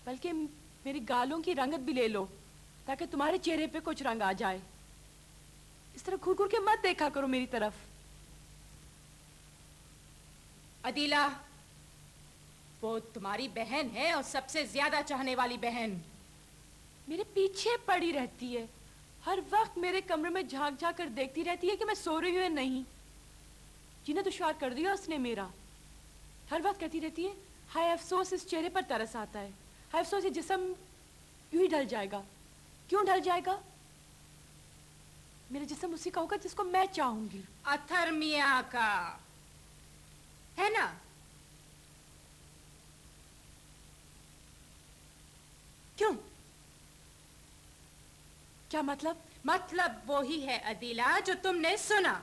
बल्कि मेरी गालों की रंगत भी ले लो ताकि तुम्हारे चेहरे पे कुछ रंग आ जाए। इस तरह घूर घूर के मत देखा करो मेरी तरफ। अदीला, वो तुम्हारी बहन है और सबसे ज्यादा चाहने वाली बहन। मेरे पीछे पड़ी रहती है, हर वक्त मेरे कमरे में झांक झांक कर देखती रहती है कि मैं सो रही हूं या नहीं। जीना दुश्वार कर दिया उसने मेरा। हर वक्त कहती रहती है, हाय अफसोस इस चेहरे पर तरस आता है, हाय अफसोस ये जिस्म यूं ही ढल जाएगा। क्यों ढल जाएगा? मेरा जिस्म उसी का होगा जिसको मैं चाहूंगी। अथर मियां का है ना? क्यों? क्या मतलब? मतलब वो ही है अदीला जो तुमने सुना।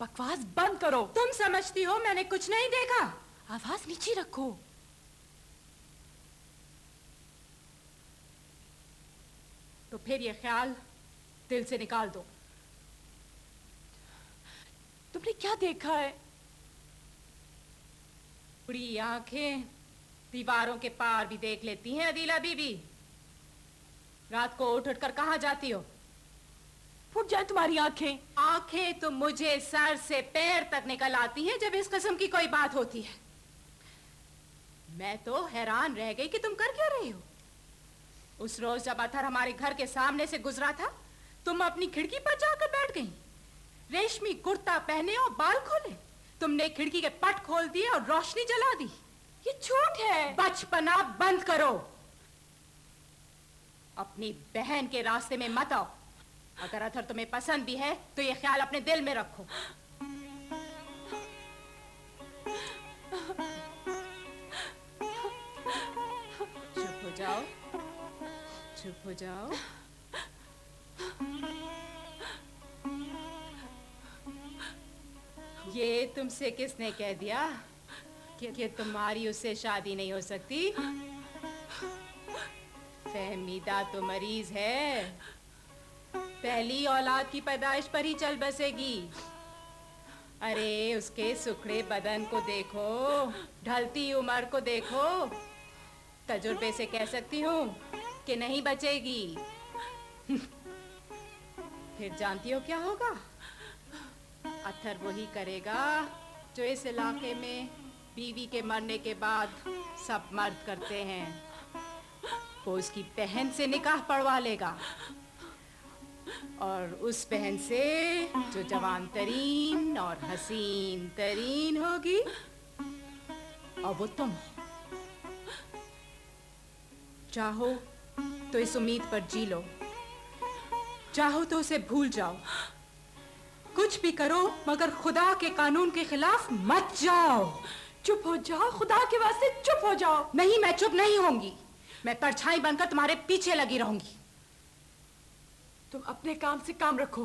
बकवास बंद करो। तुम समझती हो मैंने कुछ नहीं देखा? आवाज नीचे रखो। तो फिर ये ख्याल दिल से निकाल दो। तुमने क्या देखा है? बुरी आंखें दीवारों के पार भी देख लेती हैं अदीला बीबी। रात को उठ कर कहाँ जाती हो? फूट जाए तुम्हारी आंखें। आंखें तो मुझे सर से पैर तक निकल आती हैं जब इस किस्म की कोई बात होती है। मैं तो हैरान रह गई कि तुम कर क्या रही हो। उस रोज जब अथर हमारे घर के सामने से गुजरा था, तुम अपनी खिड़की पर जाकर बैठ गई। रेशमी कुर्ता पहने और बाल खोले, तुमने खिड़की के पट खोल दिए और रोशनी जला दी। ये झूठ है। बचपना बंद करो। अपनी बहन के रास्ते में मत आओ। अगर अथर तुम्हें पसंद भी है तो ये ख्याल अपने दिल में रखो। चुप हो जाओ, चुप हो जाओ। ये तुमसे किसने कह दिया कि तुम्हारी उससे शादी नहीं हो सकती? फहमीदा तो मरीज है, पहली औलाद की पैदाइश पर ही चल बसेगी। अरे उसके सुखड़े बदन को देखो, ढलती उम्र को देखो। तजुर्बे से कह सकती हूँ कि नहीं बचेगी। फिर जानती हो क्या होगा? अथर वही करेगा जो इस इलाके में बीवी के मरने के बाद सब मर्द करते हैं। वो उसकी बहन से निकाह पढ़वा लेगा और उस बहन से जो जवान तरीन और हसीन तरीन होगी, और वो तुम। चाहो तो इस उम्मीद पर जी लो, चाहो तो उसे भूल जाओ। कुछ भी करो मगर खुदा के कानून के खिलाफ मत जाओ। चुप हो जाओ, खुदा के वास्ते चुप हो जाओ। नहीं, मैं चुप नहीं होंगी। मैं परछाई बनकर तुम्हारे पीछे लगी रहूंगी। तुम अपने काम से काम रखो।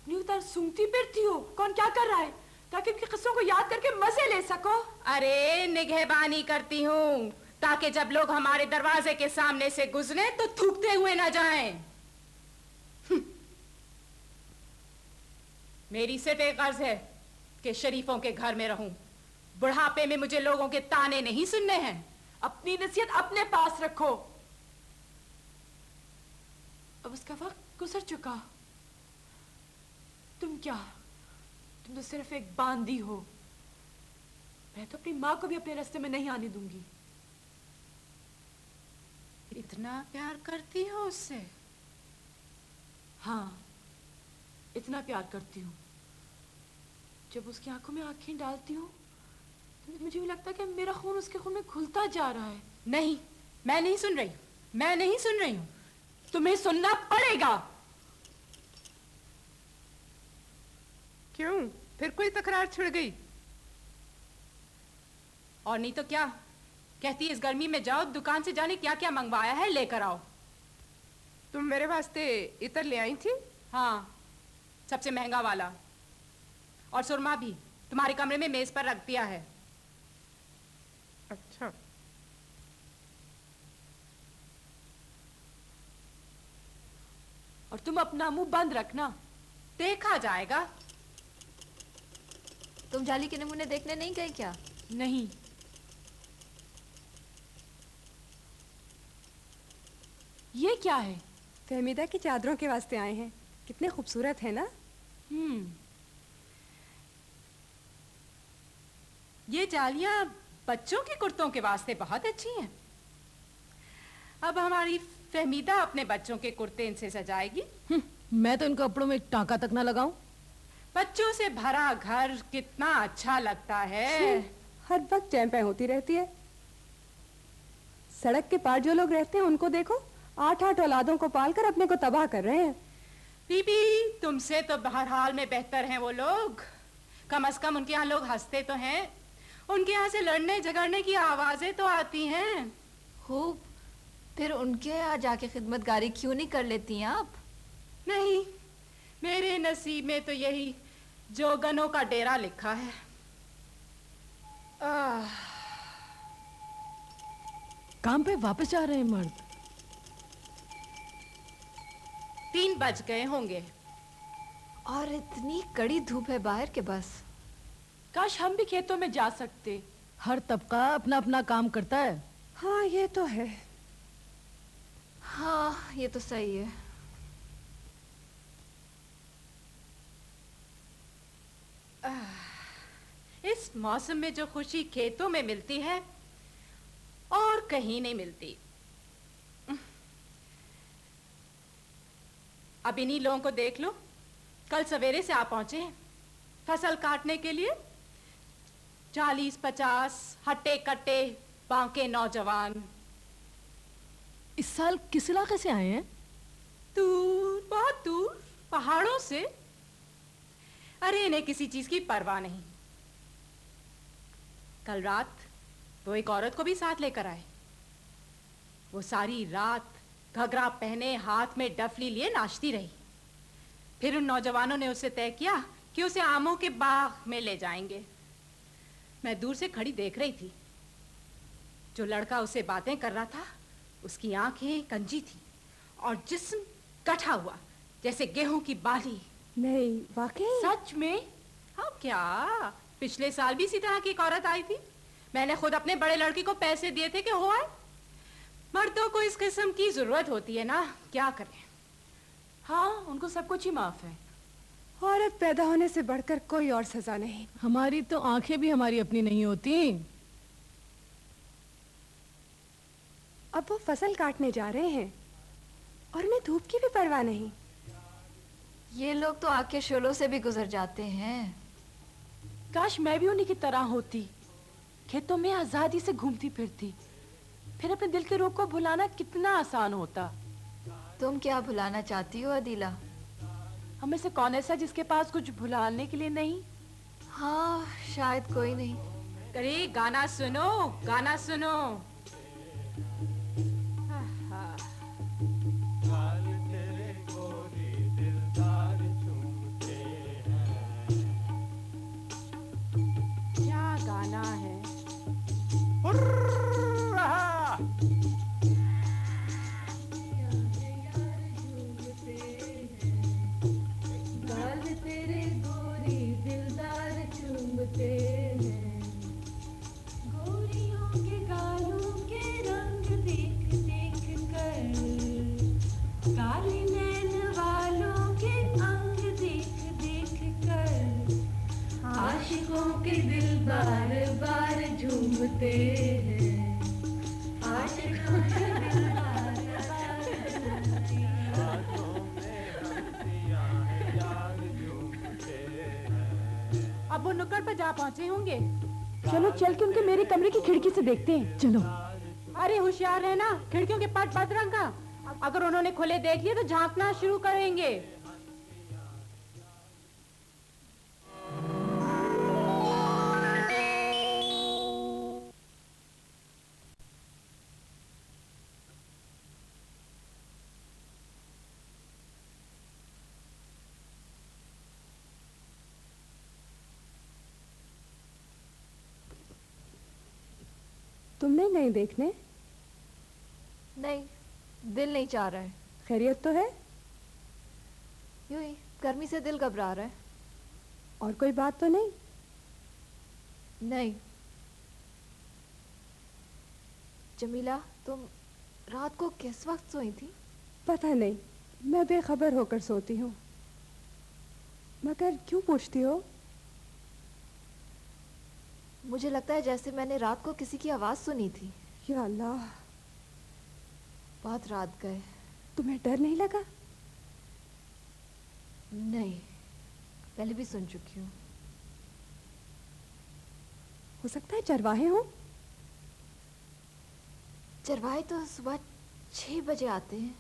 न्यू तर सूंघती फिरती हो, कौन क्या कर रहा है, ताकि उनकी किस्सों को याद करके मजे ले सको। अरे निगहबानी करती हूँ ताकि जब लोग हमारे दरवाजे के सामने से गुजरे तो थूकते हुए ना जाएं। मेरी सिर्फ एक अर्ज है कि शरीफों के घर में रहूं। बुढ़ापे में मुझे लोगों के ताने नहीं सुनने हैं। अपनी नसीहत अपने पास रखो। अब उसका वक्त गुजर चुका। तुम क्या, तुम तो सिर्फ एक बांदी हो। मैं तो अपनी माँ को भी अपने रास्ते में नहीं आने दूंगी। इतना प्यार करती हो उससे? हाँ, इतना प्यार करती हूँ। जब उसकी आंखों में आंखें डालती हूँ तो मुझे भी लगता है कि मेरा खून उसके खून में घुलता जा रहा है। नहीं, मैं नहीं सुन रही, मैं नहीं सुन रही हूँ। तुम्हें सुनना पड़ेगा। क्यों, फिर कोई तकरार छिड़ गई? और नहीं तो क्या, कहती इस गर्मी में जाओ दुकान से जाने क्या क्या मंगवाया है लेकर आओ। तुम मेरे वास्ते इतर ले आई थी? हाँ, सबसे महंगा वाला, और सुरमा भी तुम्हारे कमरे में मेज पर रख दिया है। अच्छा। और तुम अपना मुंह बंद रखना, देखा जाएगा। तुम जाली के नमूने देखने नहीं गए क्या? नहीं। ये क्या है? फहमीदा की चादरों के वास्ते आए हैं। कितने खूबसूरत है ना? ये जालियां बच्चों के कुर्तों के वास्ते बहुत अच्छी हैं। अब हमारी फहमीदा अपने बच्चों के कुर्ते इनसे सजाएगी। मैं तो इन कपड़ों में टांका तक ना लगाऊं। बच्चों से भरा घर कितना अच्छा लगता है। हर वक्त चैंपें होती रहती है। सड़क के पार जो लोग रहते हैं उनको देखो, 8-8 औलादों को पालकर अपने को तबाह कर रहे हैं। बीबी, तुमसे तो हर हाल में बेहतर हैं वो लोग। कम से कम उनके यहाँ लोग हंसते तो हैं। उनके यहाँ से लड़ने झगड़ने की आवाजें तो आती हैं। खूब, फिर उनके यहाँ जाके खिदमतगारी क्यों नहीं कर लेती हैं आप? नहीं, मेरे नसीब में तो यही जोगनों का डेरा लिखा है। काम पे वापस जा रहे हैं मर्द? 3 बज गए होंगे। और इतनी कड़ी धूप है बाहर के बस। काश हम भी खेतों में जा सकते। हर तबका अपना अपना काम करता है। हाँ ये तो है। हाँ ये तो सही है। इस मौसम में जो खुशी खेतों में मिलती है और कहीं नहीं मिलती। अब इन्हीं लोगों को देख लो, कल सवेरे से आ पहुंचे हैं फसल काटने के लिए। 40-50 हट्टे कट्टे बांके नौजवान। इस साल किस इलाके से आए हैं? दूर, बहुत दूर, पहाड़ों से। अरे इन्हें किसी चीज की परवाह नहीं। कल रात वो एक औरत को भी साथ लेकर आए। वो सारी रात घघरा पहने हाथ में डफली लिए नाचती रही। फिर उन नौजवानों ने उससे तय किया कि उसे आमों के बाग में ले जाएंगे। मैं दूर से खड़ी देख रही थी। जो लड़का उससे बातें कर रहा था उसकी आंखें कंजी थी और जिस्म गठा हुआ जैसे गेहूं की बाली। नहीं वाकई? सच में? हाँ क्या, पिछले साल भी इसी तरह की एक औरत आई थी। मैंने खुद अपने बड़े लड़के को पैसे दिए थे कि हो आए। मर्दों को इस किस्म की जरूरत होती है ना, क्या करें। हाँ उनको सब कुछ ही माफ है। औरत पैदा होने से बढ़कर कोई और सजा नहीं। हमारी तो आंखें भी हमारी अपनी नहीं होती। अब वो फसल काटने जा रहे हैं और उन्हें धूप की भी परवाह नहीं। ये लोग तो आग के शोलों से भी गुजर जाते हैं। काश मैं भी उन्हीं की तरह होती, खेतों में आजादी से घूमती फिरती। फिर अपने दिल के रोग को भुलाना कितना आसान होता। तुम क्या भुलाना चाहती हो अदीला? हमें से कौन ऐसा जिसके पास कुछ भुलाने के लिए नहीं? हाँ शायद कोई नहीं। अरे गाना सुनो, गाना सुनो। क्या गाना है? गाल तेरे गोरी दिलदार चूमते हैं, गोरियों के गालों के रंग देख देख कर, काली नैन वालों के अंग देख देख कर, आशिकों के दिल बार बार झूमते हैं, आशिकों के दिल बार बार झूमते हैं। अब वो नुक्कड़ पर जा पहुंचे होंगे। चलो चल के उनके मेरे कमरे की खिड़की से देखते हैं। चलो। अरे होशियार है ना, खिड़कियों के पट बदरंग का। अगर उन्होंने खुले देख लिए तो झांकना शुरू करेंगे। तुमने नहीं देखने? नहीं, दिल नहीं चाह रहा है। खैरियत तो है? यूं ही गर्मी से दिल घबरा रहा है। और कोई बात तो नहीं? नहीं। जमीला, तुम रात को किस वक्त सोई थी? पता नहीं, मैं बेखबर होकर सोती हूँ। मगर क्यों पूछती हो? मुझे लगता है जैसे मैंने रात को किसी की आवाज सुनी थी। या अल्लाह, बहुत रात गए। तुम्हें डर नहीं लगा? नहीं, पहले भी सुन चुकी हूँ। हो सकता है चरवाहे हो? चरवाहे तो सुबह 6 बजे आते हैं।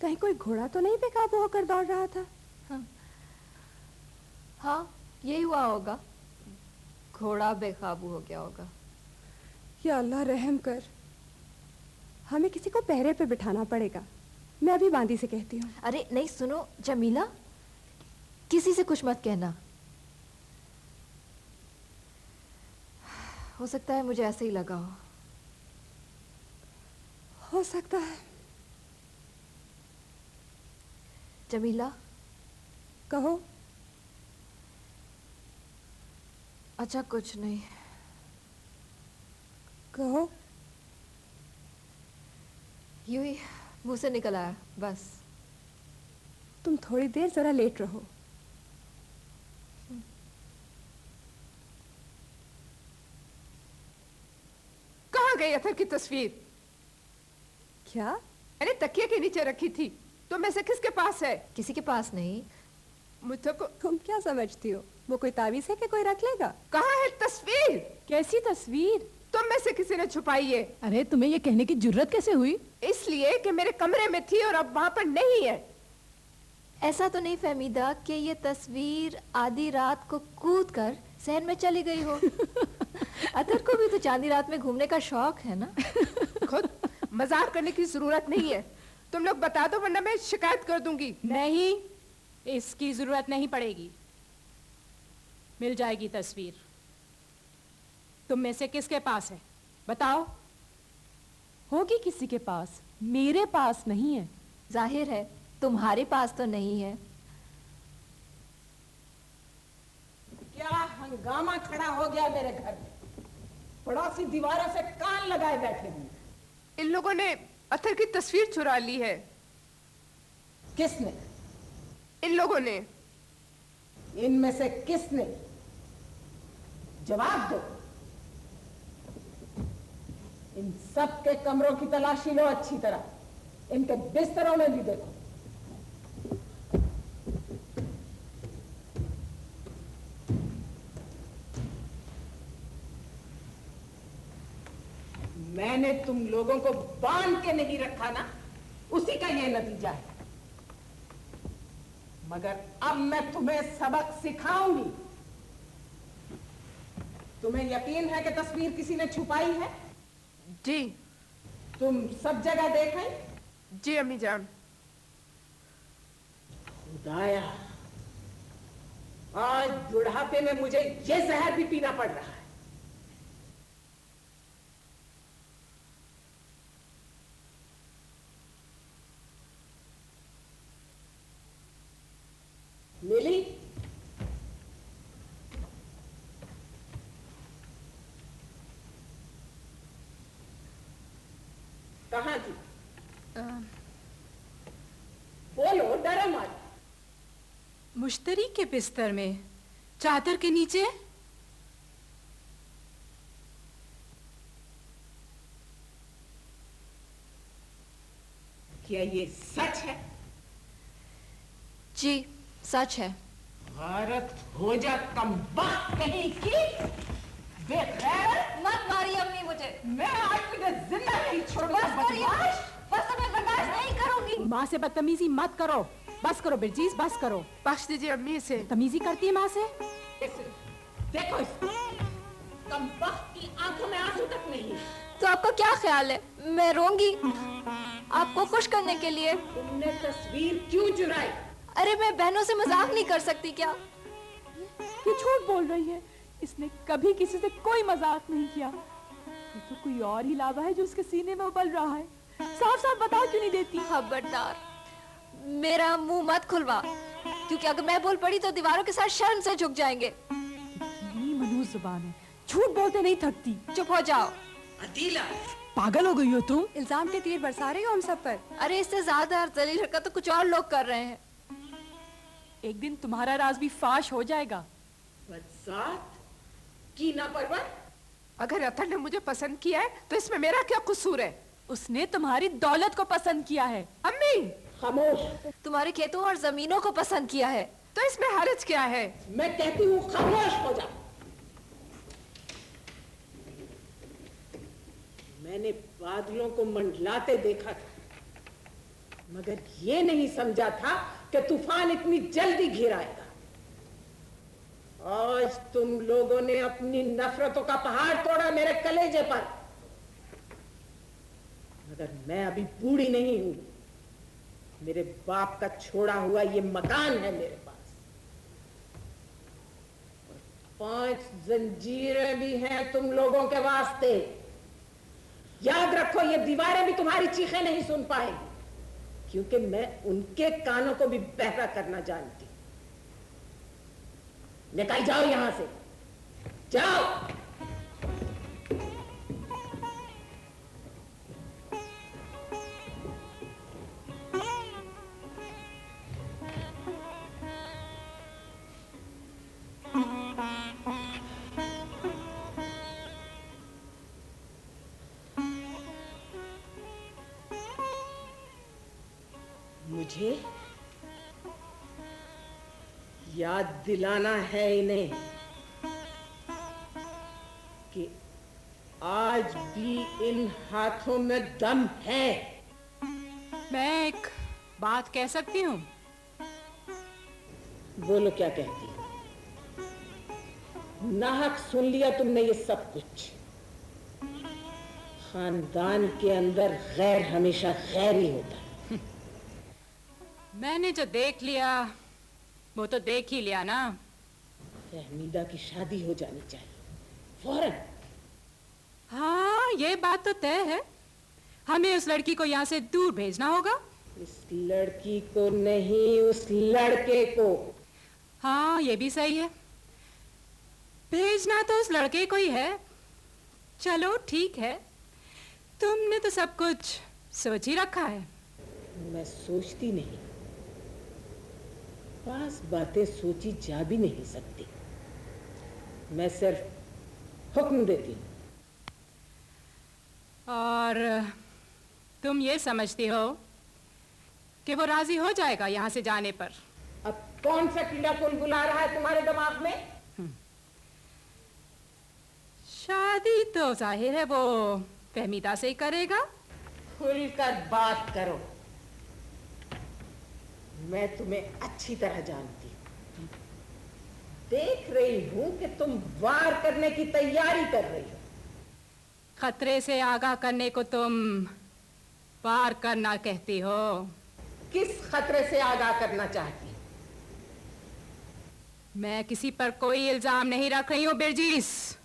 कहीं कोई घोड़ा तो नहीं बेकाबू होकर दौड़ रहा था? हाँ यही हुआ होगा, घोड़ा बेकाबू हो गया होगा। या अल्लाह रहम कर, हमें किसी को पहरे पे बिठाना पड़ेगा। मैं अभी बांदी से कहती हूँ। अरे नहीं सुनो जमीला, किसी से कुछ मत कहना। हो सकता है मुझे ऐसे ही लगा हो सकता है। जमीला कहो। अच्छा कुछ नहीं। कहो। यूं ही मुंह से निकल आया बस। तुम थोड़ी देर जरा लेट रहो। कहाँ गई अथर की तस्वीर? क्या? अरे तकिए के नीचे रखी थी, तो में से किसके पास है? किसी के पास नहीं। मुझे को तुम क्या समझती हो, वो कोई तावीज है कि कोई रख लेगा? कहाँ है तस्वीर? कैसी तस्वीर? तुम में से किसी ने छुपाई है। अरे तुम्हें ये कहने की जुर्रत कैसे हुई? इसलिए कि मेरे कमरे में थी और अब वहाँ पर नहीं है। ऐसा तो नहीं फहमीदा कि ये तस्वीर आधी रात को कूद कर शहर में चली गई हो। अतर को भी तो चांदी रात में घूमने का शौक है ना। खुद मजाक करने की जरूरत नहीं है। तुम लोग बता दो वरना मैं शिकायत कर दूंगी। नहीं, इसकी जरूरत नहीं पड़ेगी। मिल जाएगी तस्वीर। तुम में से किसके पास है बताओ। होगी किसी के पास, मेरे पास नहीं है। जाहिर है तुम्हारे पास तो नहीं है। क्या हंगामा खड़ा हो गया मेरे घर में। पड़ोसी दीवारों से कान लगाए बैठे हुए। इन लोगों ने अथर की तस्वीर चुरा ली है। किसने? इन लोगों ने। इनमें से किसने? जवाब दो। इन सब के कमरों की तलाशी लो अच्छी तरह, इनके बिस्तरों में भी देखो। मैंने तुम लोगों को बांध के नहीं रखा ना, उसी का ये नतीजा है। मगर अब मैं तुम्हें सबक सिखाऊंगी। तुम्हें यकीन है कि तस्वीर किसी ने छुपाई है? जी। तुम सब जगह देखें? जी अम्मी जान। खुदाया, आज बुढ़ापे में मुझे ये जहर भी पीना पड़ रहा है। मिली? कहाँ थी? बोलो, डरो मत। मुश्तरी के बिस्तर में, चादर के नीचे। क्या ये सच है? जी सच है। भारत हो जा कमबख्त कहीं की। बेखैर मत मारिए अम्मी मुझे। मैं आज तुझे जिंदा नहीं छोड़ूंगा। बस मैं बर्दाश्त नहीं करूंगी। माँ से बदतमीजी मत करो। बस करो बिरजीज, बस करो। बख्श दीजिए अम्मी से। तमीजी करती है माँ से। देखो इसको, कमबख्त की आंखों में आंसू तक नहीं है। तो आपका क्या ख्याल है, मैं रोंगी आपको खुश करने के लिए? तुमने तस्वीर क्यों चुराई? अरे मैं बहनों से मजाक नहीं कर सकती क्या? ये झूठ बोल रही है। इसने कभी किसी से कोई मजाक नहीं किया। ये तो कोई और ही लावा है जो उसके सीने में उबल रहा है। साफ साफ बता क्यों नहीं देती? खबरदार मेरा मुंह मत खुलवा, क्योंकि अगर मैं बोल पड़ी तो दीवारों के साथ शर्म से झुक जाएंगे। कितनी मनहूस जुबान है, झूठ बोलते नहीं थकती। चुप हो जाओ। अदीला, पागल हो गई हो तुम? इल्जाम के तीर बरसा रही हो हम सब पर। अरे इससे ज्यादा जलील हरकत तो कुछ और लोग कर रहे हैं। एक दिन तुम्हारा राज भी फाश हो जाएगा। बरसात की ना परवाह। अगर अथर ने मुझे पसंद किया है तो इसमें मेरा क्या कसूर है? उसने तुम्हारी दौलत को पसंद किया है। अम्मी खामोश। तुम्हारे खेतों और जमीनों को पसंद किया है। तो इसमें हर्ज क्या है? मैं कहती हूँ खामोश हो जा। मैंने बादलों को मंडलाते देखा था, मगर ये नहीं समझा था कि तूफान इतनी जल्दी घिर आएगा। आज तुम लोगों ने अपनी नफरतों का पहाड़ तोड़ा मेरे कलेजे पर। मगर मैं अभी बूढ़ी नहीं हूं। मेरे बाप का छोड़ा हुआ ये मकान है मेरे पास, और 5 जंजीरें भी हैं तुम लोगों के वास्ते। याद रखो, ये दीवारें भी तुम्हारी चीखें नहीं सुन पाएगी, क्योंकि मैं उनके कानों को भी बहरा करना जानती हूं। निकल जाओ यहां से, जाओ। मुझे याद दिलाना है इन्हें कि आज भी इन हाथों में दम है। मैं एक बात कह सकती हूँ? बोलो, क्या कहती हो? नाहक सुन लिया तुमने ये सब कुछ। खानदान के अंदर गैर हमेशा गैर ही होता है। मैंने जो देख लिया वो तो देख ही लिया ना। फहमीदा की शादी हो जानी चाहिए फौरन। हाँ, ये बात तो तय है। हमें उस लड़की को यहाँ से दूर भेजना होगा। इस लड़की को नहीं, उस लड़के को। हाँ, ये भी सही है। भेजना तो उस लड़के को ही है। चलो ठीक है, तुमने तो सब कुछ सोच ही रखा है। मैं सोचती नहीं, पास बातें सोची जा भी नहीं सकती। मैं सिर्फ हुक्म देती हूँ। और तुम ये समझती हो कि वो राजी हो जाएगा यहाँ से जाने पर? अब कौन सा कीड़ा कुलबुला रहा है तुम्हारे दिमाग में? शादी तो जाहिर है वो फहमीदा से ही करेगा। खुलकर बात करो, मैं तुम्हें अच्छी तरह जानती हूँ। देख रही हूं कि तुम वार करने की तैयारी कर रही हो। खतरे से आगाह करने को तुम वार करना कहती हो? किस खतरे से आगाह करना चाहती हो? मैं किसी पर कोई इल्जाम नहीं रख रही हूँ बिरजीस।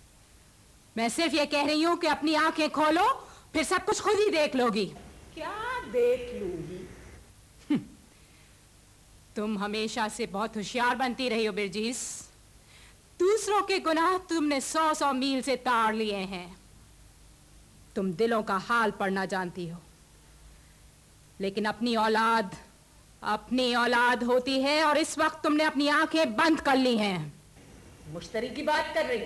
मैं सिर्फ ये कह रही हूँ कि अपनी आंखें खोलो, फिर सब कुछ खुद ही देख लोगी। क्या देख लूंगी? तुम हमेशा से बहुत होशियार बनती रही हो बिरजीस। दूसरों के गुनाह तुमने 100-100 मील से ताड़ लिए हैं। तुम दिलों का हाल पढ़ना जानती हो, लेकिन अपनी औलाद होती है, और इस वक्त तुमने अपनी आंखें बंद कर ली हैं। मुश्तरी की बात कर रही हो?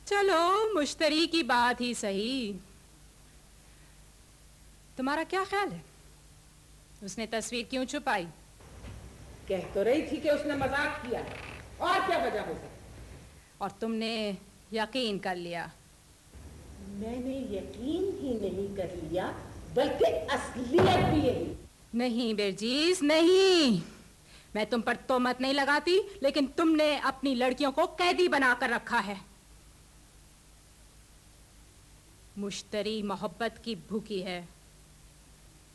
चलो, मुश्तरी की बात ही सही। तुम्हारा क्या ख्याल है, उसने तस्वीर क्यों छुपाई? कह तो रही थी कि उसने मजाक किया, और क्या वजह हो सकती? और तुमने यकीन कर लिया? मैंने यकीन ही नहीं कर लिया, बल्कि असलियत भी यही। नहीं बिरजीस, नहीं। मैं तुम पर तोहमत नहीं लगाती, लेकिन तुमने अपनी लड़कियों को कैदी बनाकर रखा है। मुश्तरी मोहब्बत की भूखी है।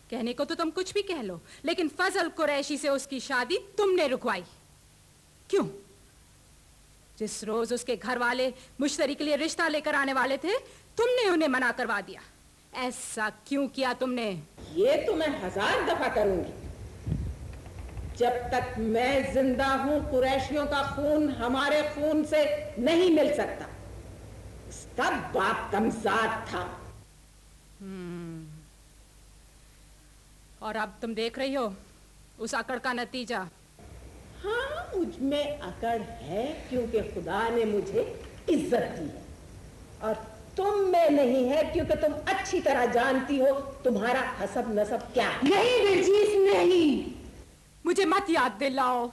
कहने को तो तुम कुछ भी कह लो, लेकिन फजल कुरैशी से उसकी शादी तुमने रुकवाई। क्यों? जिस रोज उसके घर वाले मुश्तरी के लिए रिश्ता लेकर आने वाले थे, तुमने उन्हें मना करवा दिया। ऐसा क्यों किया तुमने? ये तो मैं 1000 दफा करूंगी। जब तक मैं जिंदा हूं, कुरैशियों का खून हमारे खून से नहीं मिल सकता। उसका बाप कमजाद था। और अब तुम देख रही हो उस अकड़ का नतीजा। हाँ, मुझ में अकड़ है, क्योंकि खुदा ने मुझे इज्जत दी है, और तुम में नहीं है, क्योंकि तुम अच्छी तरह जानती हो तुम्हारा हसब नसब क्या है। नहीं बिरजीस, नहीं, मुझे मत याद दिलाओ।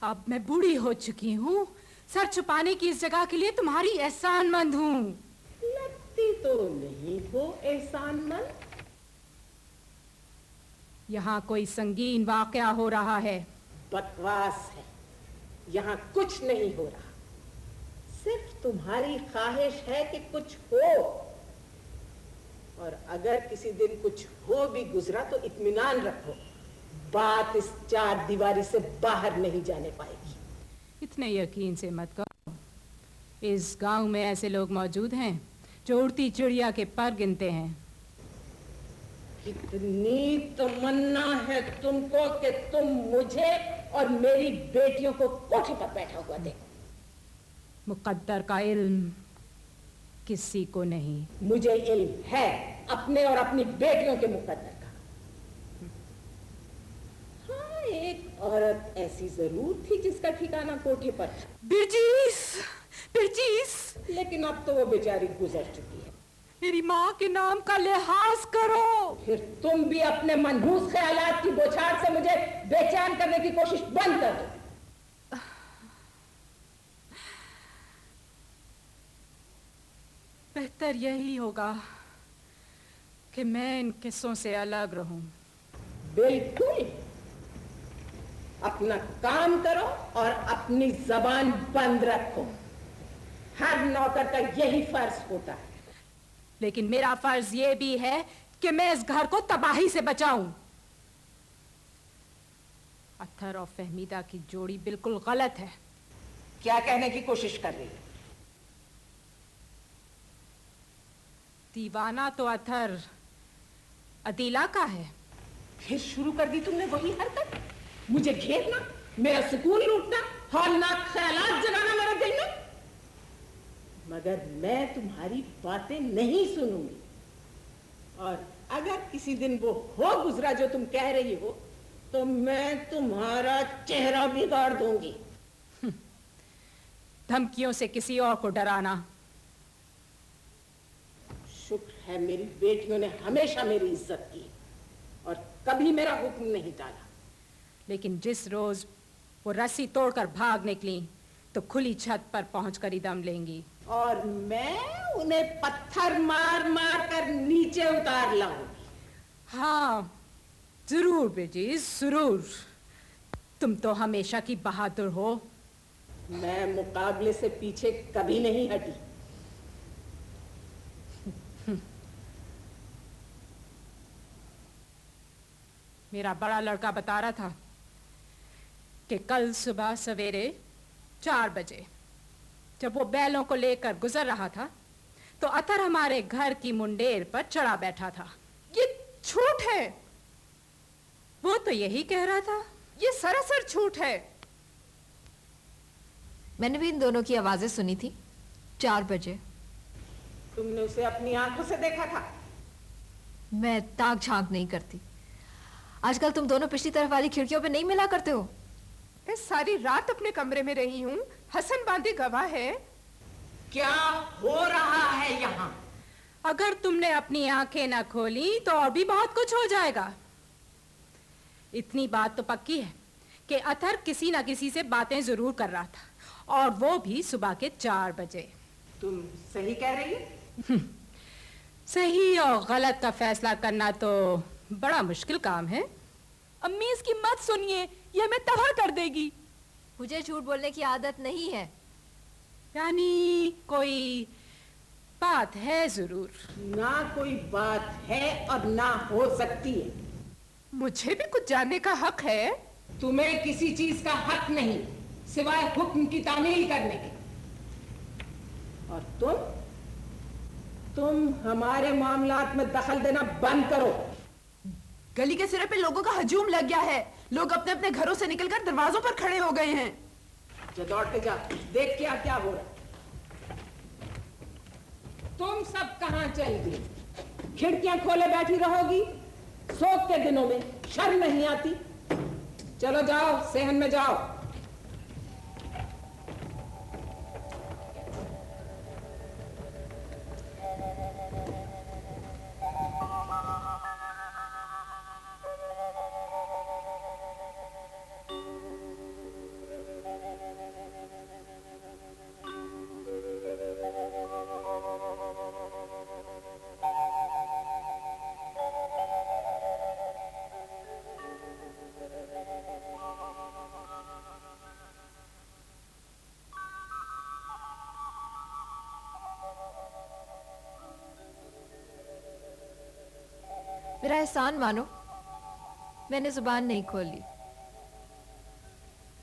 अब मैं बूढ़ी हो चुकी हूँ। सर छुपाने की इस जगह के लिए तुम्हारी एहसानमंद हूँ। लगती तो नहीं हो एहसानमंद। यहाँ कोई संगीन वाकया हो रहा है। बकवास है, यहाँ कुछ नहीं हो रहा। सिर्फ तुम्हारी ख्वाहिश है कि कुछ हो। और अगर किसी दिन कुछ हो भी गुजरा तो इत्मीनान रखो, बात इस 4 दीवारी से बाहर नहीं जाने पाएगी। इतने यकीन से मत कहो। इस गांव में ऐसे लोग मौजूद हैं जो उड़ती चिड़िया के पर गिनते हैं। इतनी तमन्ना है तुमको कि तुम मुझे और मेरी बेटियों को कोठे पर बैठा हुआ देखो। मुकद्दर का इल्म किसी को नहीं। मुझे इल्म है अपने और अपनी बेटियों के मुकद्दर का। हाँ, एक औरत ऐसी जरूर थी जिसका ठिकाना कोठे पर था। बिरजीस, बिरजीस। लेकिन अब तो वो बेचारी गुजर चुकी है। मेरी माँ के नाम का लिहाज करो। फिर तुम भी अपने मनहूस ख्यालात की बौछार से मुझे बेचैन करने की कोशिश बंद कर दो। बेहतर यही होगा कि मैं इन किस्सों से अलग रहूं। बिल्कुल, अपना काम करो और अपनी जबान बंद रखो। हर नौकर का यही फर्ज होता है। लेकिन मेरा फर्ज ये भी है कि मैं इस घर को तबाही से बचाऊं। अत्थर और फहमीदा की जोड़ी बिल्कुल गलत है। क्या कहने की कोशिश कर रही है? दीवाना तो अत्थर अदीला का है। फिर शुरू कर दी तुमने वही हरकत, मुझे घेरना, मेरा सुकून लूटना, हौलनाक ख्यालात जगाना मेरे दिल में। मगर मैं तुम्हारी बातें नहीं सुनूंगी, और अगर किसी दिन वो हो गुजरा जो तुम कह रही हो, तो मैं तुम्हारा चेहरा बिगाड़ दूंगी। धमकियों से किसी और को डराना। शुक्र है मेरी बेटियों ने हमेशा मेरी इज्जत की और कभी मेरा हुक्म नहीं टाला। लेकिन जिस रोज वो रस्सी तोड़कर भाग निकली तो खुली छत पर पहुंचकर ही दम लेंगी। और मैं उन्हें पत्थर मार मार कर नीचे उतार लाऊंगी। हाँ, जरूर बेजीज, जरूर। तुम तो हमेशा की बहादुर हो। मैं मुकाबले से पीछे कभी नहीं हटी। मेरा बड़ा लड़का बता रहा था कि कल सुबह सवेरे 4 बजे जब वो बैलों को लेकर गुजर रहा था तो अत्थर हमारे घर की मुंडेर पर चढ़ा बैठा था। ये झूठ है। वो तो यही कह रहा था। ये सरासर झूठ है। मैंने भी इन दोनों की आवाजें सुनी थी 4 बजे। तुमने उसे अपनी आंखों से देखा था? मैं ताक झांक नहीं करती। आजकल तुम दोनों पिछली तरफ वाली खिड़कियों पे नहीं मिला करते हो? मैं सारी रात अपने कमरे में रही हूँ। हसन बांदी गवाह है। क्या हो रहा है यहाँ? अगर तुमने अपनी आंखें ना खोली तो और भी बहुत कुछ हो जाएगा। इतनी बात तो पक्की है कि अत्थर किसी ना किसी से बातें जरूर कर रहा था, और वो भी सुबह के 4 बजे। तुम सही कह रही हो? सही और गलत का फैसला करना तो बड़ा मुश्किल काम है। अम्मी इसकी मत सुनिए, ये हमें तबाह कर देगी। मुझे झूठ बोलने की आदत नहीं है। यानी कोई बात है जरूर। ना कोई बात है और ना हो सकती है। मुझे भी कुछ जानने का हक है। तुम्हें किसी चीज का हक नहीं सिवाय हुक्म की तामील करने के। और तुम हमारे मामलात में दखल देना बंद करो। गली के सिरे पे लोगों का हजूम लग गया है। लोग अपने अपने घरों से निकलकर दरवाजों पर खड़े हो गए हैं। जो दौड़ते जा, देख क्या हो रहा है। तुम सब कहां चल गई? खिड़कियां खोले बैठी रहोगी? सोख के दिनों में शर्म नहीं आती? चलो जाओ, सेहन में जाओ। मेरा एहसान मानो, मैंने जुबान नहीं खोली।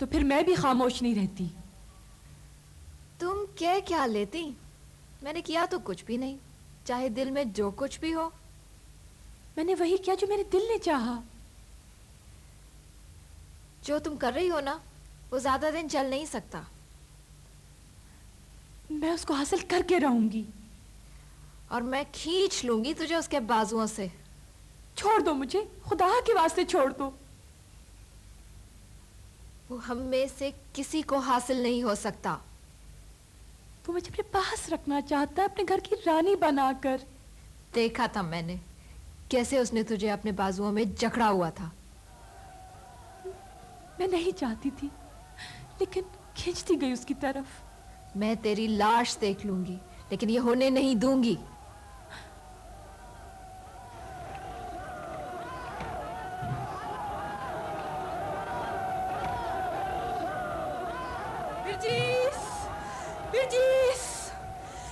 तो फिर मैं भी खामोश नहीं रहती। तुम कह क्या लेती? मैंने किया तो कुछ भी नहीं, चाहे दिल में जो कुछ भी हो। मैंने वही किया जो मेरे दिल ने चाहा। जो तुम कर रही हो ना, वो ज्यादा दिन चल नहीं सकता। मैं उसको हासिल करके रहूंगी। और मैं खींच लूंगी तुझे उसके बाजुओं से। छोड़ दो मुझे, खुदा के वास्ते छोड़ दो। वो हम में से किसी को हासिल नहीं हो सकता। वो मुझे अपने पास रखना चाहता है, अपने घर की रानी बनाकर। देखा था मैंने कैसे उसने तुझे अपने बाजुओं में जकड़ा हुआ था। मैं नहीं चाहती थी, लेकिन खींचती गई उसकी तरफ। मैं तेरी लाश देख लूंगी, लेकिन ये होने नहीं दूंगी।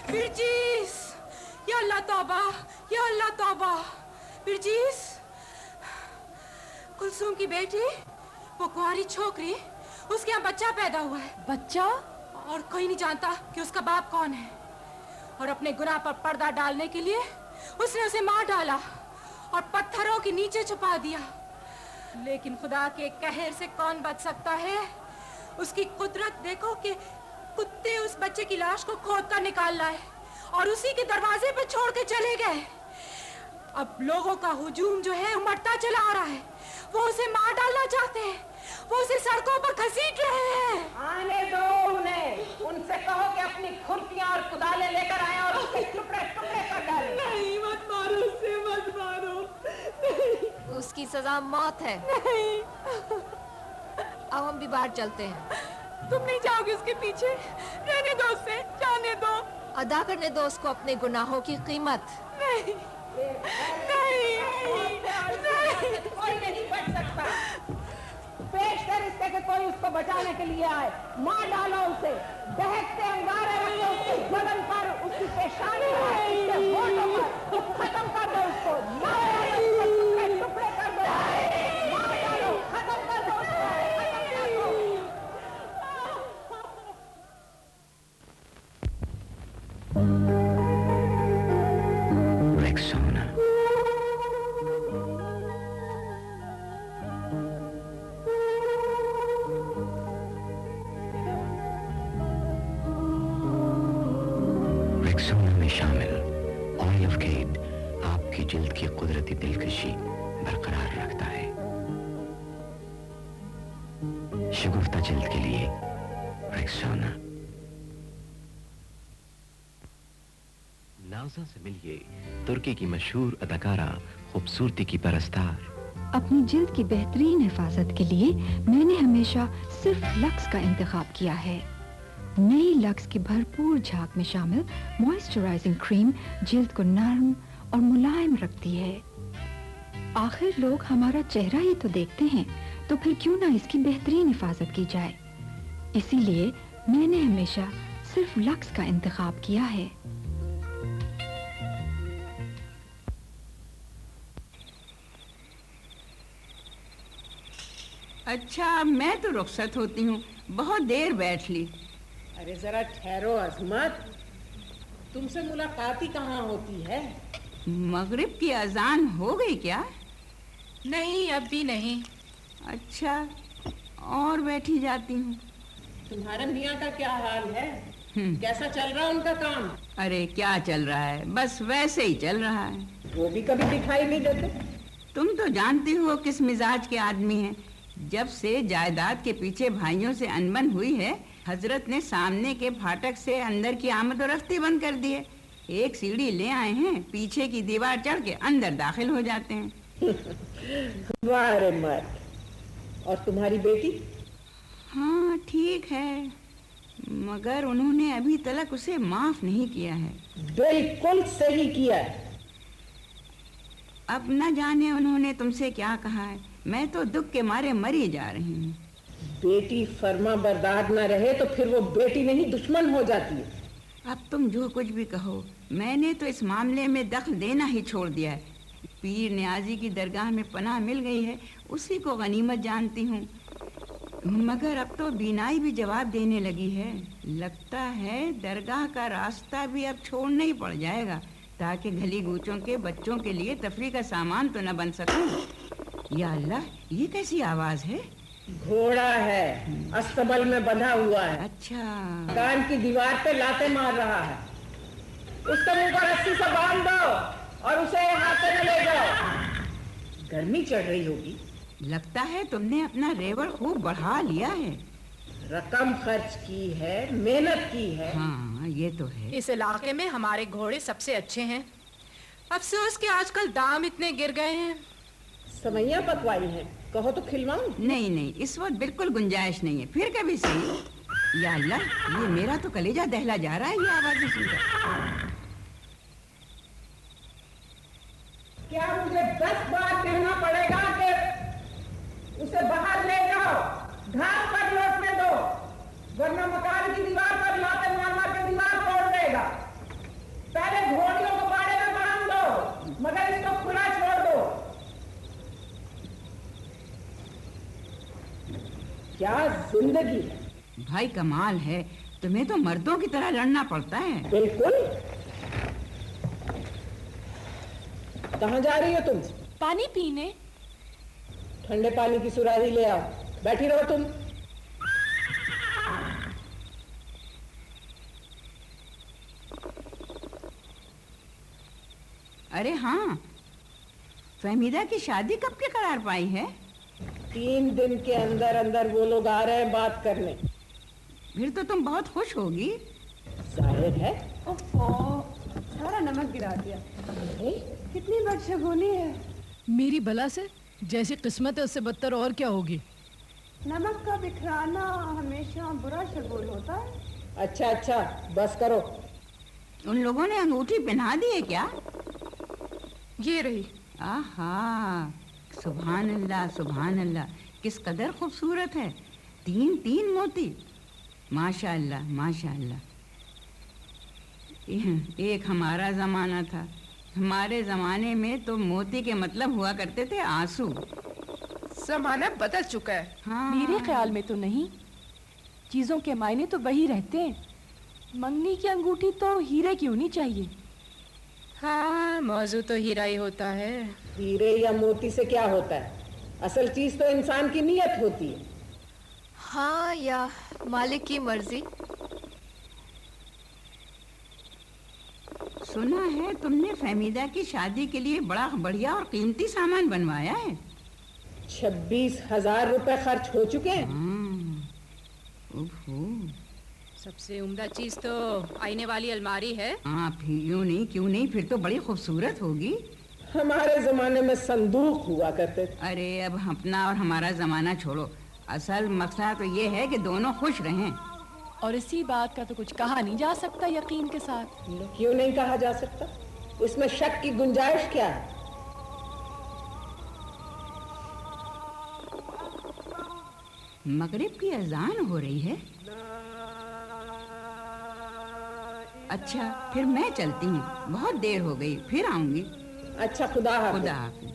बिरजीस, या अल्लाह तौबा, या अल्लाह तौबा। बिरजीस, कुलसूम की बेटी, वो कुंवारी छोकरी, उसके यहाँ बच्चा पैदा हुआ है। बच्चा? और कोई नहीं जानता कि उसका बाप कौन है। और अपने गुनाह पर पर्दा डालने के लिए उसने उसे मार डाला और पत्थरों के नीचे छुपा दिया। लेकिन खुदा के कहर से कौन बच सकता है? उसकी कुदरत देखो कि कुत्ते उस बच्चे की लाश को खोद कर निकाल लाए और उसी के दरवाजे पे छोड़ के चले गए। अब लोगों का हुजूम जो है उमड़ता चला आ रहा है। वो उसे मार डालना चाहते हैं, वो उसे सड़कों पर घसीट रहे हैं। आने दो उन्हें, उनसे कहो कि अपनी खुरपियां और कुदाले लेकर आए और उसके टुकड़े टुकड़े कर डालें। नहीं, मत मारो उसे, मत मारो। नहीं। उसकी सजा मौत है। नहीं। अब हम भी बाहर चलते हैं। तुम नहीं जाओगे उसके पीछे? रहने दो उसे, जाने दो। अदा करने दो उसको अपने गुनाहों की कीमत। नहीं, नहीं, कोई नहीं बच सकता। पेश कर इसके कि कोई उसको बचाने के लिए आए। मार डालो उसे, दहकते अंगारे रखो उसके बदन पर, उसकी पेशानी पर, उसके होठों पर, खत्म कर दो उसको। मार डालो उसको, टुकड़े टुकड़े कर दो। मार डालो, खत्म कर दो उसको, खत्म कर दो। Rexona. रेक्सोना में शामिल ऑयल ऑफ केट आपकी जिल्द की कुदरती दिलकशी बरकरार रखता है। शगुफ्ता जिल्द के लिए रेक्सोना। नाज़ा से मिलिए तुर्की की मशहूर अदाकारा, खूबसूरती की परस्तार। अपनी जिल्द की बेहतरीन हिफाजत के लिए मैंने हमेशा सिर्फ लक्स का इंतखाब किया है। नई लक्स की भरपूर झाग में शामिल मॉइस्चराइजिंग क्रीम जिल्द को नरम और मुलायम रखती है। आखिर लोग हमारा चेहरा ही तो देखते हैं, तो फिर क्यों ना इसकी बेहतरीन हिफाजत की जाए। इसीलिए मैंने हमेशा सिर्फ लक्स का इंतखाब किया है। अच्छा, मैं तो रुखसत होती हूँ, बहुत देर बैठ ली। अरे जरा ठहरो अजमत, तुमसे मुलाकात ही कहाँ होती है? मगरिब की अजान हो गई क्या? नहीं, अब भी नहीं। अच्छा, और बैठी जाती हूँ। तुम्हारे मियाँ का क्या हाल है? कैसा चल रहा है उनका काम? अरे क्या चल रहा है, बस वैसे ही चल रहा है। वो भी कभी दिखाई नहीं देते। तुम तो जानती हो किस मिजाज के आदमी हैं। जब से जायदाद के पीछे भाइयों से अनबन हुई है, हजरत ने सामने के फाटक से अंदर की आमद और रफ्ती बंद कर दी है। एक सीढ़ी ले आए हैं, पीछे की दीवार चढ़ के अंदर दाखिल हो जाते हैं। वाह रे मर्द। और तुम्हारी बेटी? हाँ ठीक है, मगर उन्होंने अभी तक उसे माफ नहीं किया है। बिल्कुल सही किया। अब न जाने उन्होंने तुमसे क्या कहा है, मैं तो दुख के मारे मरी जा रही हूँ। बेटी फर्मा बरदार न रहे तो फिर वो बेटी नहीं दुश्मन हो जाती है। अब तुम जो कुछ भी कहो, मैंने तो इस मामले में दखल देना ही छोड़ दिया है। पीर न्याजी की दरगाह में पनाह मिल गई है, उसी को गनीमत जानती हूँ। मगर अब तो बीनाई भी जवाब देने लगी है। लगता है दरगाह का रास्ता भी अब छोड़ना ही पड़ जाएगा, ताकि गली गूचों के बच्चों के लिए तफरी का सामान तो न बन सकूं। या अल्लाह, ये कैसी आवाज है? घोड़ा है, अस्तबल में बंधा हुआ है। अच्छा। कान की दीवार पे लाते मार रहा है। उसके मुंह को रस्सी से बांध दो और उसे हाथे में ले जाओ। गर्मी चढ़ रही होगी। लगता है तुमने अपना रेवड़ खूब बढ़ा लिया है। रकम खर्च की है, मेहनत की है। हाँ, ये तो है। इस इलाके में हमारे घोड़े सबसे अच्छे हैं। अफसोस कि आजकल दाम इतने गिर गए हैं। समैया पकवाई है, कहो तो खिलवाऊं? नहीं नहीं, इस वक्त बिल्कुल गुंजाइश नहीं है, फिर कभी सही। या अल्लाह, ये मेरा तो कलेजा दहला जा रहा है ये आवाज़ें सुनकर। क्या मुझे 10 बार कहना पड़ेगा कि उसे बाहर ले जाओ, घर पर लौटने दो, वरना मकान की दीवार पर लाते मार मार के दीवार तोड़ देगा। पहले घोड़ियों को बाड़े में बांध दो, मगर इसको खुला छोड़ दो। क्या जिंदगी है भाई, कमाल है। तुम्हें तो मर्दों की तरह लड़ना पड़ता है। बिल्कुल। कहाँ जा रही हो तुम? पानी पीने। ठंडे पानी की सुराही ले आओ, बैठी रहो तुम। अरे हाँ, फहमीदा की शादी कब के करार पाई है? 3 दिन के अंदर अंदर वो लोग आ रहे हैं बात करने। फिर तो तुम बहुत खुश होगी। जाहिर है। ओफो, सारा नमक गिरा दिया। कितनी बदशगुनी है। मेरी बला से जैसी किस्मत है उससे बदतर और क्या होगी। नमक का बिखराना हमेशा बुरा शगुन होता है। अच्छा अच्छा, बस करो। उन लोगों ने अंगूठी पहना दी है क्या? ये रही। आहा, सुभान अल्लाह सुभान अल्लाह, किस कदर खूबसूरत है। 3 मोती, माशा अल्लाह माशा अल्लाह। एक हमारा जमाना था, हमारे जमाने में तो मोती के मतलब हुआ करते थे आंसू। जमाना बदल चुका है। हाँ। मेरे ख्याल में तो नहीं, चीजों के मायने तो वही रहते हैं। मंगनी की अंगूठी तो हीरे की होनी चाहिए। हाँ, मौजू तो हीरा ही होता है। हीरे या मोती से क्या होता है? असल चीज तो इंसान की नीयत होती है। हाँ, या मालिक की मर्जी। सुना है तुमने फहमीदा की शादी के लिए बड़ा बढ़िया और कीमती सामान बनवाया है। 26,000 रुपए खर्च हो चुके हैं। सबसे उम्दा चीज तो आईने वाली अलमारी है। हाँ, फिर क्यों नहीं, फिर तो बड़ी खूबसूरत होगी। हमारे जमाने में संदूक हुआ करते थे। अरे अब अपना और हमारा जमाना छोड़ो, असल मकसद तो ये है कि दोनों खुश रहें। और इसी बात का तो कुछ कहा नहीं जा सकता यकीन के साथ। क्यों नहीं कहा जा सकता? इसमें शक की गुंजाइश क्या है? मगरिब की अजान हो रही है। अच्छा, फिर मैं चलती हूँ, बहुत देर हो गई, फिर आऊंगी। अच्छा, खुदा हाफिज। खुदा हाफिज।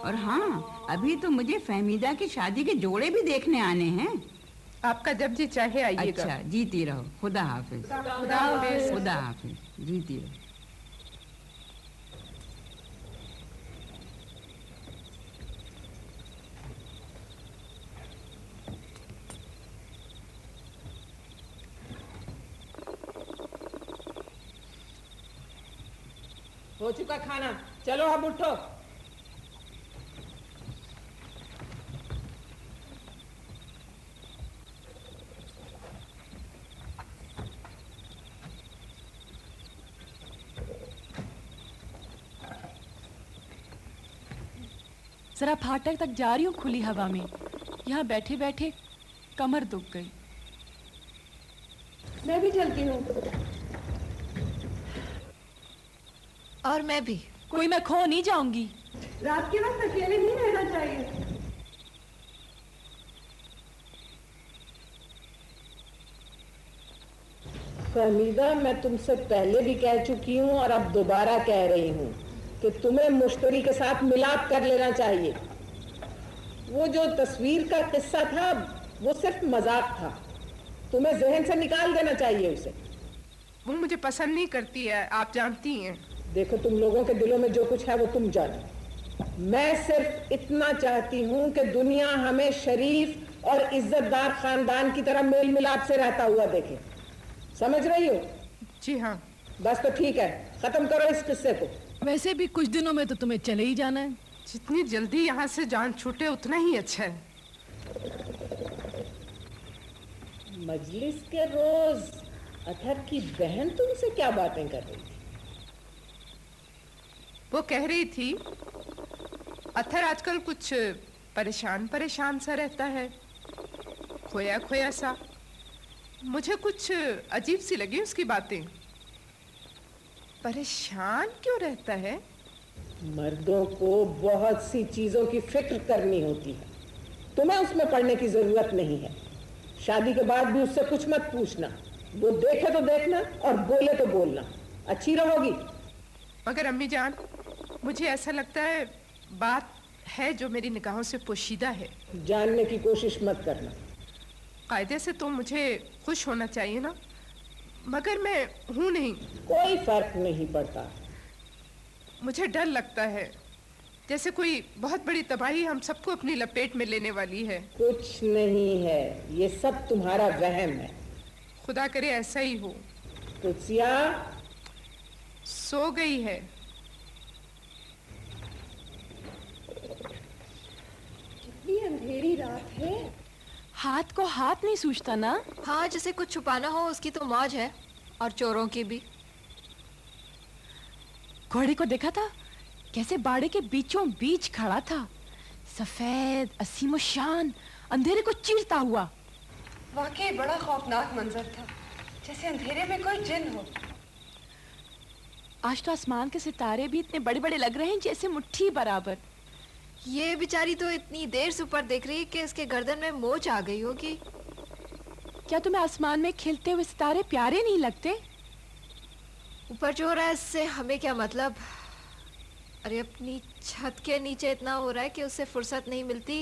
और हाँ, अभी तो मुझे फहमीदा की शादी के जोड़े भी देखने आने हैं। आपका जब जी चाहे आइएगा। अच्छा, जीती रहो। खुदा हाफिज। खुदा हाफिज। खुदा हाफिज, जीती रहो। हो चुका खाना, चलो अब उठो। जरा फाटक तक जा रही हूँ खुली हवा में। यहाँ बैठे बैठे कमर दुख गई। मैं भी चलती हूँ। और मैं भी। कोई मैं खो नहीं जाऊंगी। रात के वक्त अकेले नहीं रहना चाहिए। फहमीदा, मैं तुमसे पहले भी कह चुकी हूँ और अब दोबारा कह रही हूँ कि तुम्हें मुश्तरी के साथ मिलाप कर लेना चाहिए। वो जो तस्वीर का किस्सा था वो सिर्फ मजाक था, तुम्हें जहन से निकाल देना चाहिए उसे। वो मुझे पसंद नहीं करती है, आप जानती हैं। देखो, तुम लोगों के दिलों में जो कुछ है वो तुम जानो। मैं सिर्फ इतना चाहती हूँ कि दुनिया हमें शरीफ और इज्जतदार खानदान की तरह मेल मिलाप से रहता हुआ देखे। समझ रही हो? जी हाँ। बस तो ठीक है, खत्म करो इस किस्से को। वैसे भी कुछ दिनों में तो तुम्हें चले ही जाना है। जितनी जल्दी यहाँ से जान छूटे उतना ही अच्छा है। मजलिस के रोज अतहर की बहन तुमसे क्या बातें कर रही थी? वो कह रही थी अतहर आजकल कुछ परेशान परेशान सा रहता है, खोया खोया सा। मुझे कुछ अजीब सी लगी उसकी बातें। परेशान क्यों रहता है? मर्दों को बहुत सी चीजों की फिक्र करनी होती है, तुम्हें उसमें पड़ने की जरूरत नहीं है। शादी के बाद भी उससे कुछ मत पूछना, वो देखे तो देखना और बोले तो बोलना, अच्छी रहोगी। मगर अम्मी जान, मुझे ऐसा लगता है बात है जो मेरी निगाहों से पोशीदा है। जानने की कोशिश मत करना। कायदे से तो मुझे खुश होना चाहिए ना, मगर मैं हूं नहीं। कोई फर्क नहीं पड़ता। मुझे डर लगता है जैसे कोई बहुत बड़ी तबाही हम सबको अपनी लपेट में लेने वाली है। कुछ नहीं है, ये सब तुम्हारा वहम है। खुदा करे ऐसा ही हो। कुत्सिया सो गई है। कितनी अंधेरी रात है। हाथ को हाथ नहीं सूझता ना। हाँ, जिसे कुछ छुपाना हो उसकी तो मौज है, और चोरों की भी। घोड़े को देखा था कैसे बाड़े के बीचों बीच खड़ा था, सफेद असीमो शान, अंधेरे को चीरता हुआ। वाकई बड़ा खौफनाक मंजर था, जैसे अंधेरे में कोई जिन हो। आज तो आसमान के सितारे भी इतने बड़े बड़े लग रहे हैं जैसे मुट्ठी बराबर। ये बेचारी तो इतनी देर से ऊपर देख रही है कि इसके गर्दन में मोच आ गई होगी। क्या तुम्हें आसमान में खिलते हुए सितारे प्यारे नहीं लगते? ऊपर जो हो रहा है इससे हमें क्या मतलब। अरे अपनी छत के नीचे इतना हो रहा है कि उससे फुर्सत नहीं मिलती।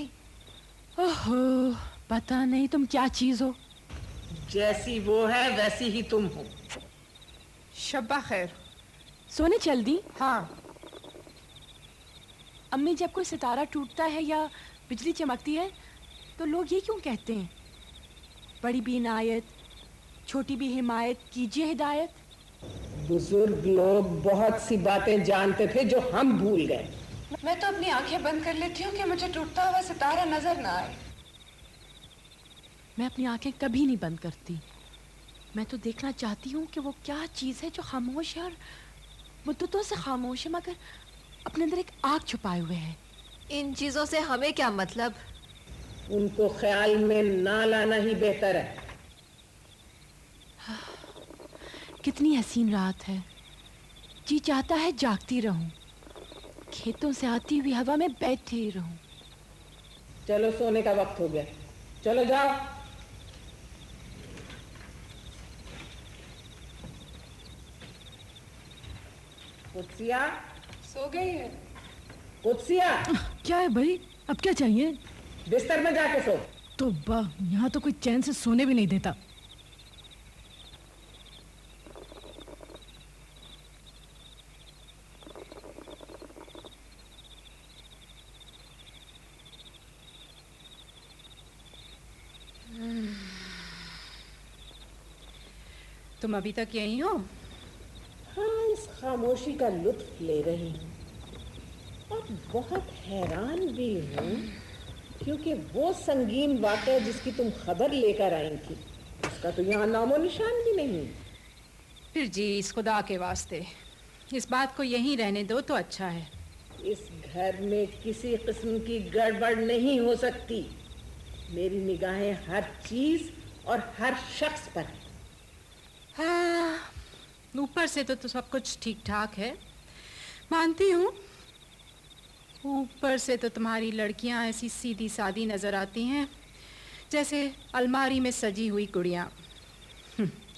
ओहो, पता नहीं तुम क्या चीज हो। जैसी वो है वैसी ही तुम हो। शब्बा खैर। सोने चल दी? हाँ। अम्मी, जब कोई सितारा टूटता है या बिजली चमकती है तो लोग ये क्यों कहते हैं, बड़ी भी इनायत, छोटी भी हिमायत, कीजिए हिदायत। बुजुर्ग लोग बहुत सी बातें जानते थे जो हम भूल गए। मैं तो अपनी आंखें बंद कर लेती हूँ कि मुझे टूटता हुआ सितारा नजर ना आए। मैं अपनी आंखें कभी नहीं बंद करती। मैं तो देखना चाहती हूँ कि वो क्या चीज़ है जो खामोश है और मुद्दतों से खामोश है, मगर अपने अंदर एक आग छुपाए हुए है। इन चीजों से हमें क्या मतलब। उनको ख्याल में ना लाना ही बेहतर है। कितनी हसीन रात है, जी चाहता है जागती रहूं, खेतों से आती हुई हवा में बैठी रहूं। चलो सोने का वक्त हो गया, चलो जाओ। कुत्सिया सो गई है। कुत्सिया, क्या है भाई, अब क्या चाहिए? बिस्तर में जाके सो। तो यहाँ तो कोई चैन से सोने भी नहीं देता। तुम अभी तक यहीं हो? हाँ, इस खामोशी का लुत्फ ले रही हूँ और बहुत हैरान भी हूँ क्योंकि वो संगीन वाक़या जिसकी तुम खबर लेकर आई थी उसका तो यहाँ नामो निशान भी नहीं। फिर जी, इस खुदा के वास्ते इस बात को यहीं रहने दो तो अच्छा है। इस घर में किसी किस्म की गड़बड़ नहीं हो सकती। मेरी निगाहें हर चीज और हर शख्स पर है। हाँ, ऊपर से तो सब कुछ ठीक ठाक है, मानती हूँ। ऊपर से तो तुम्हारी लड़कियाँ ऐसी सीधी सादी नजर आती हैं जैसे अलमारी में सजी हुई गुड़ियाँ।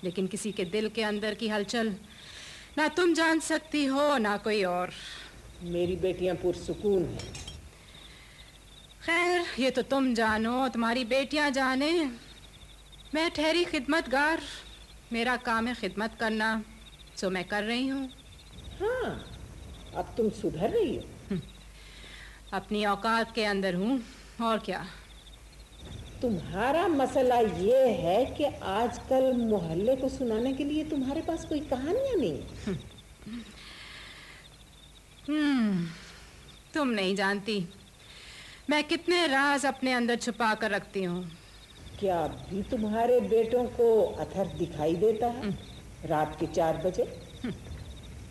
लेकिन किसी के दिल के अंदर की हलचल ना तुम जान सकती हो ना कोई और। मेरी बेटियां पुरसुकून हैं। खैर, ये तो तुम जानो, तुम्हारी बेटियां जाने। मैं ठहरी खिदमतगार, मेरा काम है खिदमत करना, सो मैं कर रही हूँ। हाँ, अब तुम सुधर रही हो। अपनी औकात के अंदर हूँ, और क्या। तुम्हारा मसला ये है कि आजकल मोहल्ले को सुनाने के लिए तुम्हारे पास कोई कहानियां नहीं। तुम नहीं जानती मैं कितने राज अपने अंदर छुपा कर रखती हूँ। क्या अभी तुम्हारे बेटों को अथर दिखाई देता है रात के 4 बजे?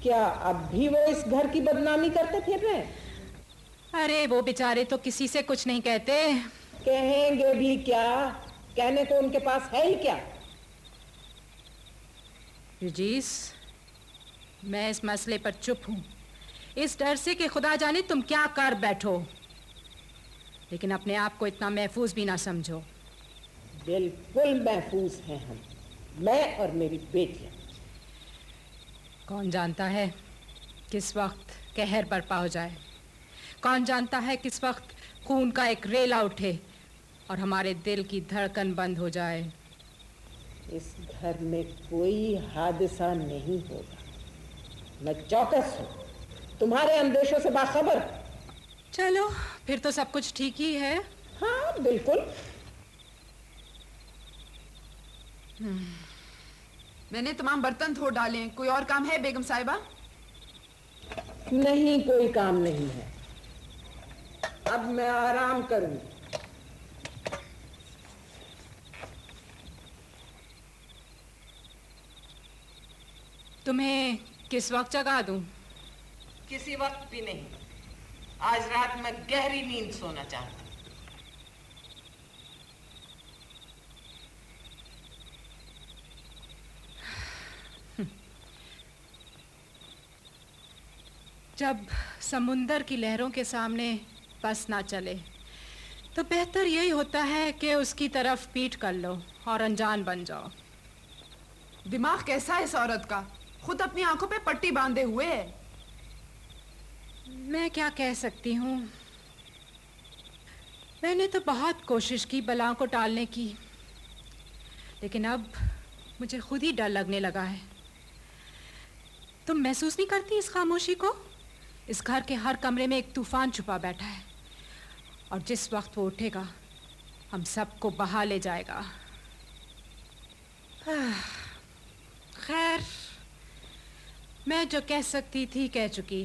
क्या अब भी वो इस घर की बदनामी करते फिर रहे? अरे वो बेचारे तो किसी से कुछ नहीं कहते। कहेंगे भी क्या? कहने को उनके पास है ही क्या? युजीस, मैं इस मसले पर चुप हूँ, इस डर से कि खुदा जाने तुम क्या कर बैठो, लेकिन अपने आप को इतना महफूज भी ना समझो। बिल्कुल महफूज हैं हम, मैं और मेरी बेटियां। कौन जानता है किस वक्त कहर बरपा हो जाए, कौन जानता है किस वक्त खून का एक रेला उठे और हमारे दिल की धड़कन बंद हो जाए। इस घर में कोई हादसा नहीं होगा, मैं चौकस हूँ, तुम्हारे अंदेशों से बाखबर। चलो फिर तो सब कुछ ठीक ही है। हाँ बिल्कुल। मैंने तमाम बर्तन धो डाले हैं, कोई और काम है बेगम साहिबा? नहीं, कोई काम नहीं है, अब मैं आराम करूं। तुम्हें किस वक्त जगा दूं? किसी वक्त भी नहीं, आज रात में गहरी नींद सोना चाहता हूं। जब समुंदर की लहरों के सामने बस ना चले तो बेहतर यही होता है कि उसकी तरफ पीठ कर लो और अनजान बन जाओ। दिमाग कैसा है इस औरत का, खुद अपनी आंखों पे पट्टी बांधे हुए है। मैं क्या कह सकती हूँ, मैंने तो बहुत कोशिश की बलाओं को टालने की, लेकिन अब मुझे खुद ही डर लगने लगा है। तुम महसूस नहीं करती इस खामोशी को? इस घर के हर कमरे में एक तूफान छुपा बैठा है और जिस वक्त वो उठेगा हम सबको बहा ले जाएगा। खैर, मैं जो कह सकती थी कह चुकी।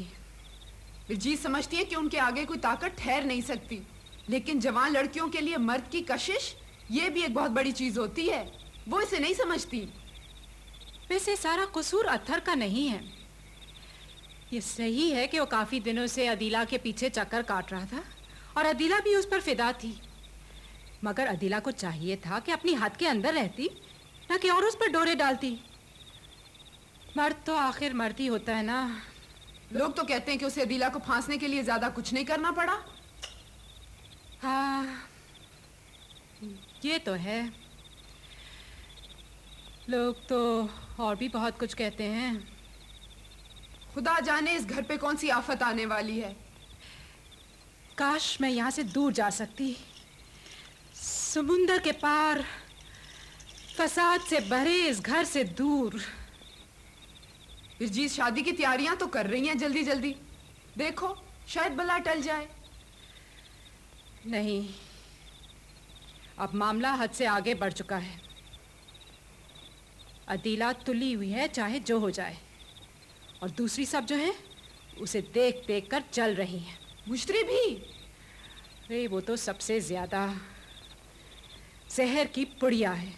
बिरजीत समझती है कि उनके आगे कोई ताकत ठहर नहीं सकती, लेकिन जवान लड़कियों के लिए मर्द की कशिश ये भी एक बहुत बड़ी चीज होती है, वो इसे नहीं समझती। वैसे सारा कसूर अत्थर का नहीं है। ये सही है कि वो काफी दिनों से अदीला के पीछे चक्कर काट रहा था और अदीला भी उस पर फिदा थी, मगर अदीला को चाहिए था कि अपनी हद के अंदर रहती, ना कि और उस पर डोरे डालती। मर्द तो आखिर मर्द ही होता है ना। लोग तो कहते हैं कि उसे अदीला को फांसने के लिए ज्यादा कुछ नहीं करना पड़ा। हाँ, ये तो है। लोग तो और भी बहुत कुछ कहते हैं। खुदा जाने इस घर पे कौन सी आफत आने वाली है। काश मैं यहाँ से दूर जा सकती, समुंदर के पार, फसाद से भरे इस घर से दूर। बिरजीत शादी की तैयारियां तो कर रही हैं जल्दी जल्दी, देखो शायद बला टल जाए। नहीं, अब मामला हद से आगे बढ़ चुका है। अदीला तुली हुई है चाहे जो हो जाए, और दूसरी सब जो है उसे देख देख कर चल रही हैं। मुश्तरी भी? अरे वो तो सबसे ज्यादा जहर की पुड़िया है।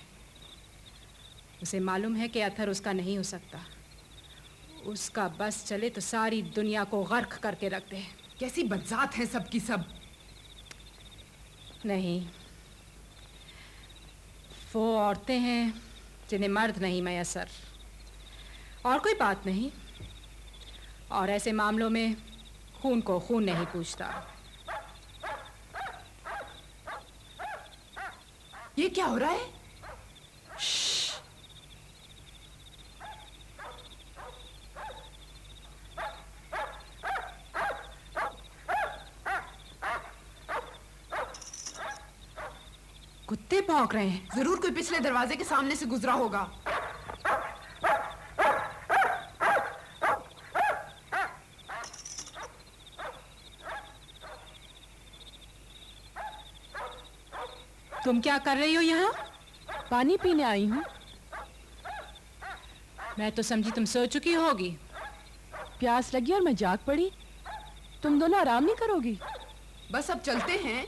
उसे मालूम है कि अथर उसका नहीं हो सकता, उसका बस चले तो सारी दुनिया को गर्क करके रख दे। कैसी बदजात है सब की सब। नहीं, वो औरतें हैं जिन्हें मर्द नहीं मैसर, और कोई बात नहीं। और ऐसे मामलों में खून को खून नहीं पूछता। ये क्या हो रहा है? भौंक रहे हैं? जरूर कोई पिछले दरवाजे के सामने से गुजरा होगा। तुम क्या कर रही हो यहाँ? पानी पीने आई हूँ। मैं तो समझी तुम सो चुकी होगी। प्यास लगी और मैं जाग पड़ी। तुम दोनों आराम नहीं करोगी? बस अब चलते हैं।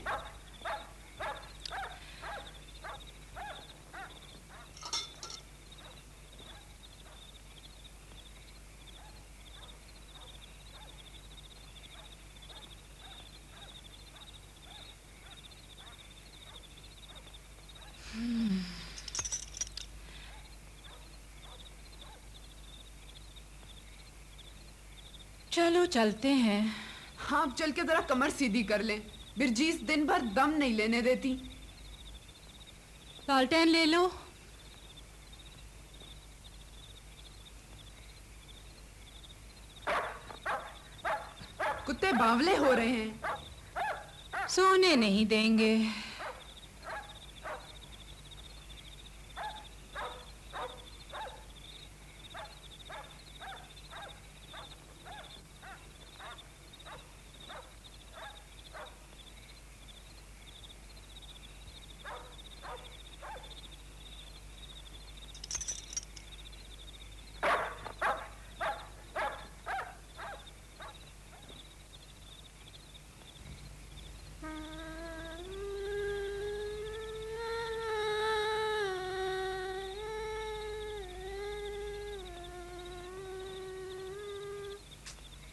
चलो चलते हैं। हाँ, अब चल के जरा कमर सीधी कर ले। बिरजीस दिन भर दम नहीं लेने देती। लालटेन ले लो। कुत्ते बावले हो रहे हैं। सोने नहीं देंगे।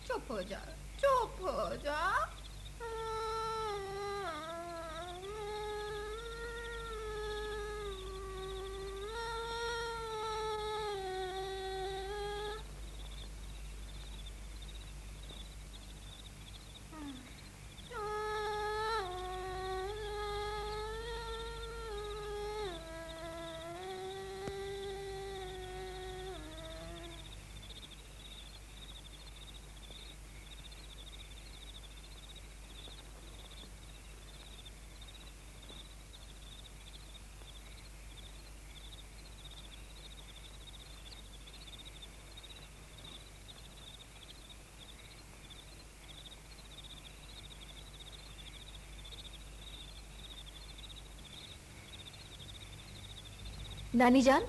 चुप हो जा, चुप हो जा। नानी जान,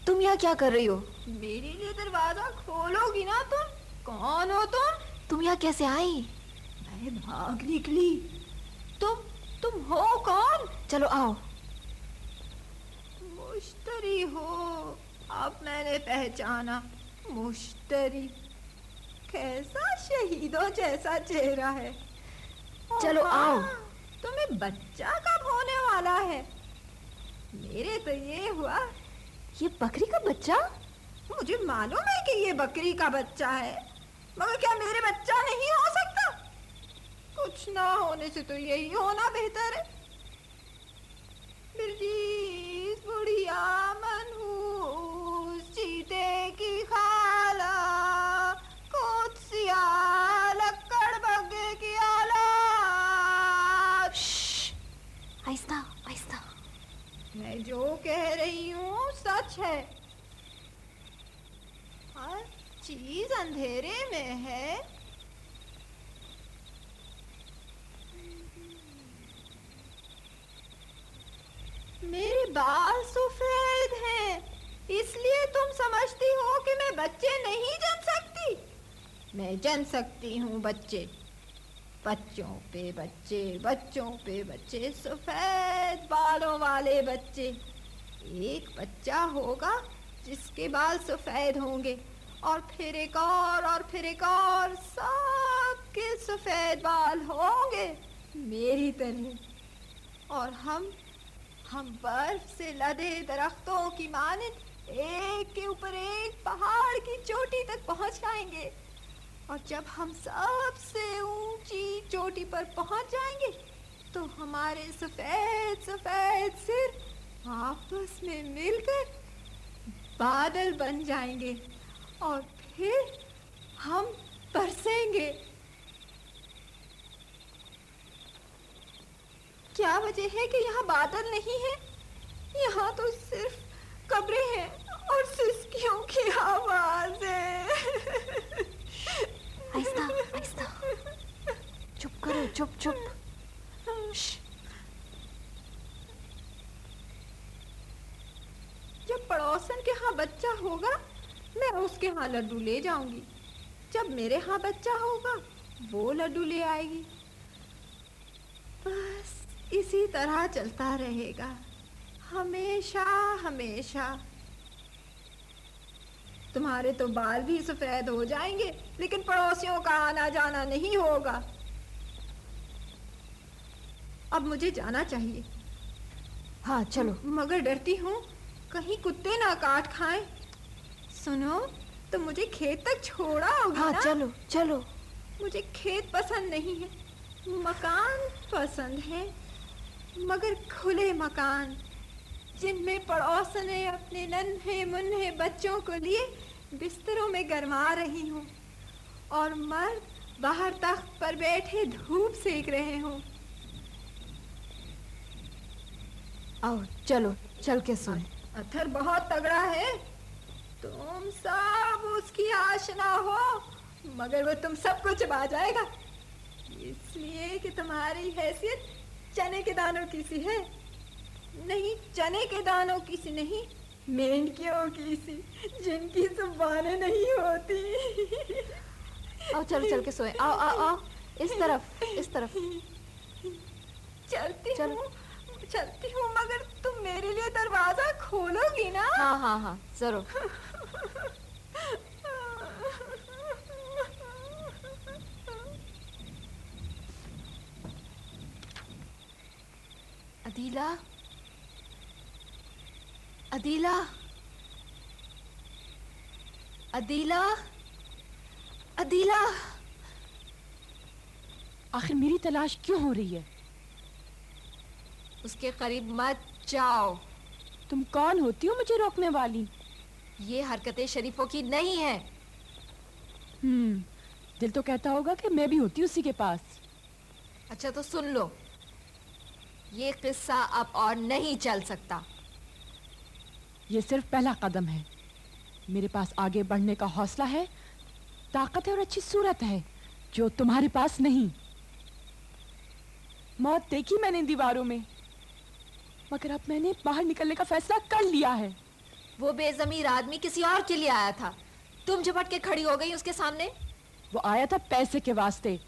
तुम यहाँ क्या कर रही हो? मेरे लिए दरवाजा खोलोगी ना तुम? कौन हो तुम? तुम यहाँ कैसे आई? मैं भाग निकली। तुम हो कौन? चलो आओ। मुश्तरी हो, अब मैंने पहचाना। मुश्तरी, कैसा शहीदों जैसा चेहरा है। चलो आओ। तुम्हें बच्चा कब होने वाला है? मेरे तो ये हुआ। ये बकरी का बच्चा? मुझे मालूम है कि ये बकरी का बच्चा है, मगर क्या मेरे बच्चा नहीं हो सकता? कुछ ना होने से तो यही होना बेहतर है। बिरजीस बुढ़िया मनहूस चीते की खाला, कुत्सिया लक्कड़ बग्गे की आला। आहिस्ता आहिस्ता। मैं जो कह रही हूँ सच है। हर चीज अंधेरे में है। मेरे बाल सफेद हैं, इसलिए तुम समझती हो कि मैं बच्चे नहीं जन सकती। मैं जन सकती हूँ बच्चे, बच्चों पे बच्चे, बच्चों पे बच्चे, सफेद बालों वाले बच्चे। एक बच्चा होगा जिसके बाल सफेद होंगे, और फिर एक और फिर एक और, सबके सफेद बाल होंगे मेरी तरह। और हम बर्फ से लदे दरख्तों की मानिंद एक के ऊपर एक पहाड़ की चोटी तक पहुंच जाएंगे। और जब हम सबसे ऊंची चोटी पर पहुंच जाएंगे तो हमारे सफेद सफेद सिर आपस में मिलकर बादल बन जाएंगे, और फिर हम बरसेंगे। क्या वजह है कि यहाँ बादल नहीं है? यहाँ तो सिर्फ कब्रें हैं और सिसकियों की आवाज है। आहिस्ता आहिस्ता, चुप करो, चुप चुप। जब पड़ोसन के यहाँ बच्चा होगा मैं उसके यहाँ लड्डू ले जाऊंगी, जब मेरे यहाँ बच्चा होगा वो लड्डू ले आएगी। बस इसी तरह चलता रहेगा हमेशा हमेशा। तुम्हारे तो बाल भी सफेद हो जाएंगे लेकिन पड़ोसियों का आना जाना नहीं होगा। अब मुझे जाना चाहिए। हाँ चलो। मगर डरती हूँ कहीं कुत्ते ना काट खाएं। सुनो, तो मुझे खेत तक छोड़ा होगा हाँ ना? चलो चलो। मुझे खेत पसंद नहीं है, मकान पसंद है, मगर खुले मकान जिनमें पड़ोसने अपने नन्हे मुन्ने बच्चों को लिए बिस्तरों में गरमा रही हूँ और मर्द बाहर तख्त पर बैठे धूप सेक रहे हों। आओ चलो, चल के सोएं। अथर बहुत तगड़ा है, तुम सब उसकी आशना हो, मगर वो तुम सबको चबा जाएगा, इसलिए कि तुम्हारी हैसियत चने के दानों की सी है। नहीं, चने के दानों की सी नहीं, मेंढकियों की सी, जिनकी जुबानें नहीं होती। आओ चल चल के सोएं। आओ आओ आओ, इस तरफ इस तरफ। चलती हूँ मगर तुम मेरे लिए दरवाजा खोलोगी ना? हाँ हाँ हाँ जरूर। अदीला, अदीला, अदीला, अदीला। आखिर मेरी तलाश क्यों हो रही है? उसके करीब मत जाओ। तुम कौन होती हो मुझे रोकने वाली? ये हरकतें शरीफों की नहीं है। दिल तो कहता होगा कि मैं भी होती उसी के पास। अच्छा तो सुन लो, ये किस्सा अब और नहीं चल सकता। ये सिर्फ पहला कदम है। मेरे पास आगे बढ़ने का हौसला है, ताकत है और अच्छी सूरत है, जो तुम्हारे पास नहीं। मौत देखी मैंने दीवारों में, मगर अब मैंने बाहर निकलने का फैसला कर लिया है। वो बेज़मीर आदमी किसी और के लिए आया था, तुम झपट के खड़ी हो गई उसके सामने। वो आया था पैसे के वास्ते,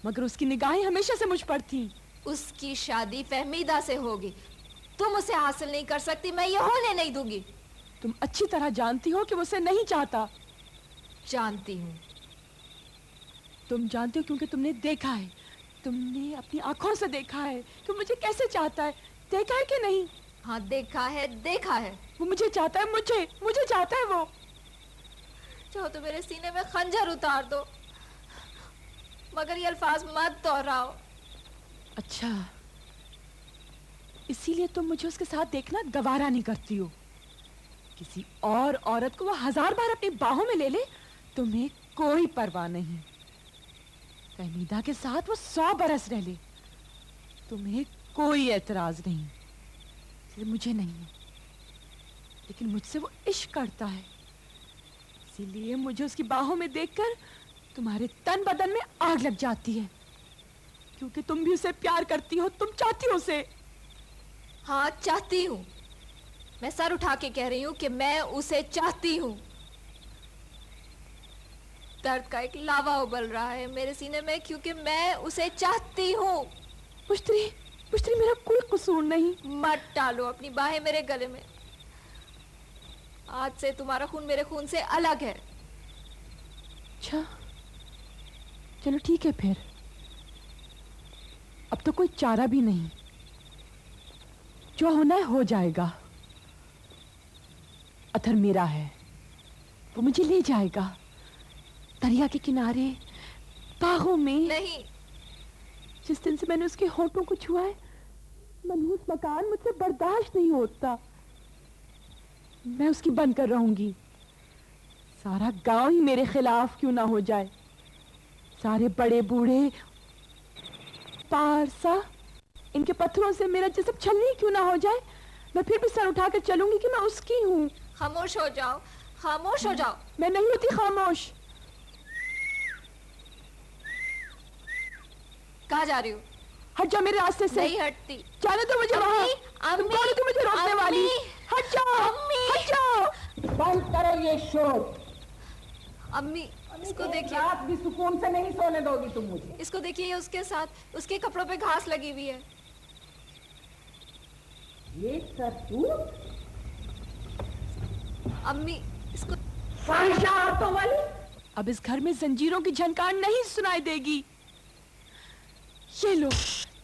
मगर उसकी निगाहें हमेशा से मुझ पर थीं। उसकी शादी फहमीदा से होगी, तुम उसे हासिल नहीं कर सकती, मैं ये होने नहीं दूंगी। तुम अच्छी तरह जानती हो कि वो उसे नहीं चाहता। जानती हूँ। तुम जानती हो क्योंकि तुमने देखा है, तुमने अपनी आंखों से देखा है कि मुझे कैसे चाहता है। देखा है कि नहीं? हाँ देखा है, देखा है। वो मुझे चाहता है, मुझे चाहता है वो। चाहो तो मेरे सीने में खंजर उतार दो, मगर ये अल्फाज मत दोहराओ। अच्छा, इसीलिए तुम मुझे उसके साथ देखना गवारा नहीं करती हो। किसी और औरत को वो 1000 बार अपनी बाहों में ले ले, तुम्हें कोई परवाह नहीं। फहमीदा के साथ वो 100 बरस रह ले, तुम्हें कोई एतराज नहीं। सिर्फ मुझे नहीं है, लेकिन मुझसे वो इश्क करता है, इसीलिए मुझे उसकी बाहों में देखकर तुम्हारे तन बदन में आग लग जाती है, क्योंकि तुम भी उसे प्यार करती हो, तुम चाहती हो उसे। हाँ चाहती हूँ, मैं सर उठा के कह रही हूँ कि मैं उसे चाहती हूँ। दर्द का एक लावा उबल रहा है मेरे सीने में, क्योंकि मैं उसे चाहती हूँ। पुश्तरी मेरा कोई कसूर नहीं। मत डालो अपनी बाहें मेरे गले में, आज से तुम्हारा खून मेरे खून से अलग है। अच्छा चलो ठीक है, फिर अब तो कोई चारा भी नहीं, जो होना है हो जाएगा। अथर मेरा है, वो मुझे ले जाएगा दरिया के किनारे, बागों में। नहीं, जिस दिन से मैंने उसके होठों को छुआ है, मनहूस मकान मुझसे बर्दाश्त नहीं होता। मैं उसकी बनकर रहूंगी, सारा गांव ही मेरे खिलाफ क्यों ना हो जाए। सारे बड़े बूढ़े, पारसा, इनके पत्थरों से मेरा जिस्म छलनी क्यों ना हो जाए, मैं फिर भी सर उठाकर चलूंगी कि मैं उसकी हूँ। खामोश हो जाओ, खामोश हो जाओ। मैं नहीं होती खामोश। कहाँ जा रही हो? हट जाओ मेरे रास्ते से। नहीं हटती। जाने दो मुझे वहाँ। तुम कौन हो कि मुझे रोकने वाली? हट जाओ, हट जाओ। बंद करो ये शोर। अम्मी, इसको देखिए। रात भी सुकून से नहीं सोने दोगी तुम मुझे। इसको देखिए, उसके साथ उसके कपड़ों पे घास लगी हुई है। ये करतूत? अम्मी, इसको फाहिशातों वाली। अब इस घर में जंजीरों की झनकार नहीं सुनाई देगी। ये लो,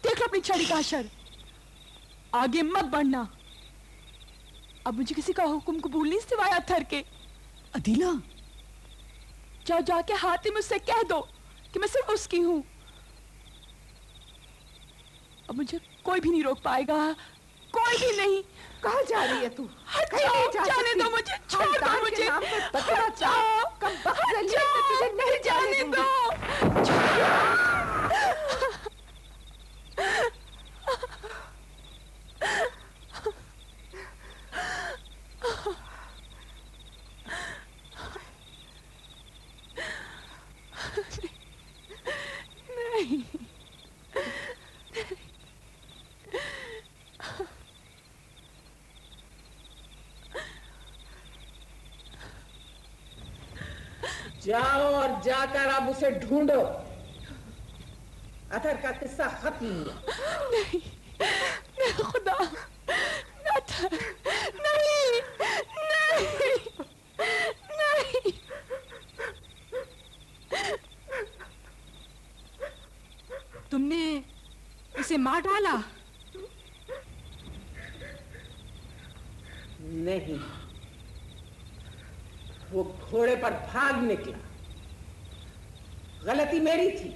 देख लो अपनी छड़ी का असर। आगे मत बढ़ना। अब मुझे किसी का हुक्म कबूल नहीं सिवाय अत्थर के। अदीला, जाओ जाके हाथी मुझसे कह दो कि मैं सिर्फ उसकी हूं। अब मुझे कोई भी नहीं रोक पाएगा, कोई भी नहीं। कहाँ जा रही है तू? जाने दो मुझे, छोड़ दो मुझे। हट जाओ, तुझे नहीं जाने दो। नहीं, जाओ और जाकर अब उसे ढूंढो। अथर का किस्सा खत्म हुआ। नहीं, नहीं खुदा, अथर, नहीं, नहीं, नहीं। तुमने इसे मार डाला? नहीं, वो घोड़े पर भाग निकला। गलती मेरी थी।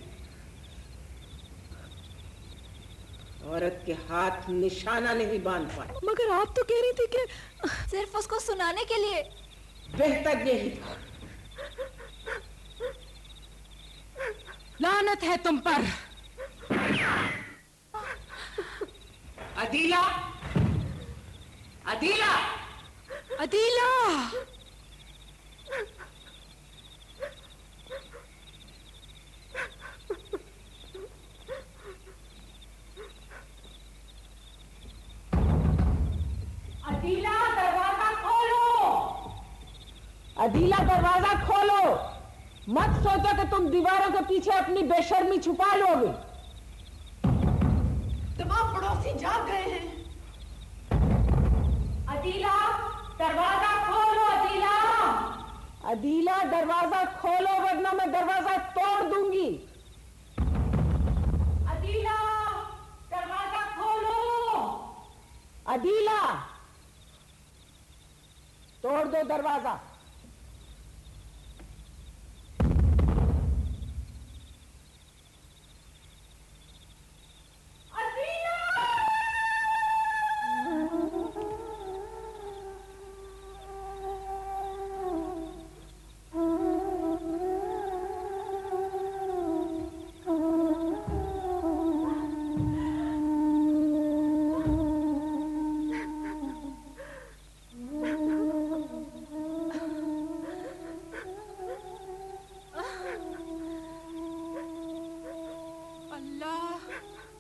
औरत के हाथ निशाना नहीं बांध पाए। मगर आप तो कह रही थी कि सिर्फ उसको सुनाने के लिए। बेहतर यही था। लानत है तुम पर। अदीला, अदीला, अदीला। अदीला, दरवाजा खोलो। अदीला, दरवाजा खोलो। मत सोचो कि तुम दीवारों के पीछे अपनी बेशर्मी छुपा लोगे। तमाम पड़ोसी जाग गए हैं। अदीला, दरवाजा खोलो। अदीला, अदीला, दरवाजा खोलो वरना मैं दरवाजा तोड़ दूंगी। अदीला, दरवाजा खोलो। अदीला, तोड़ दो दरवाजा।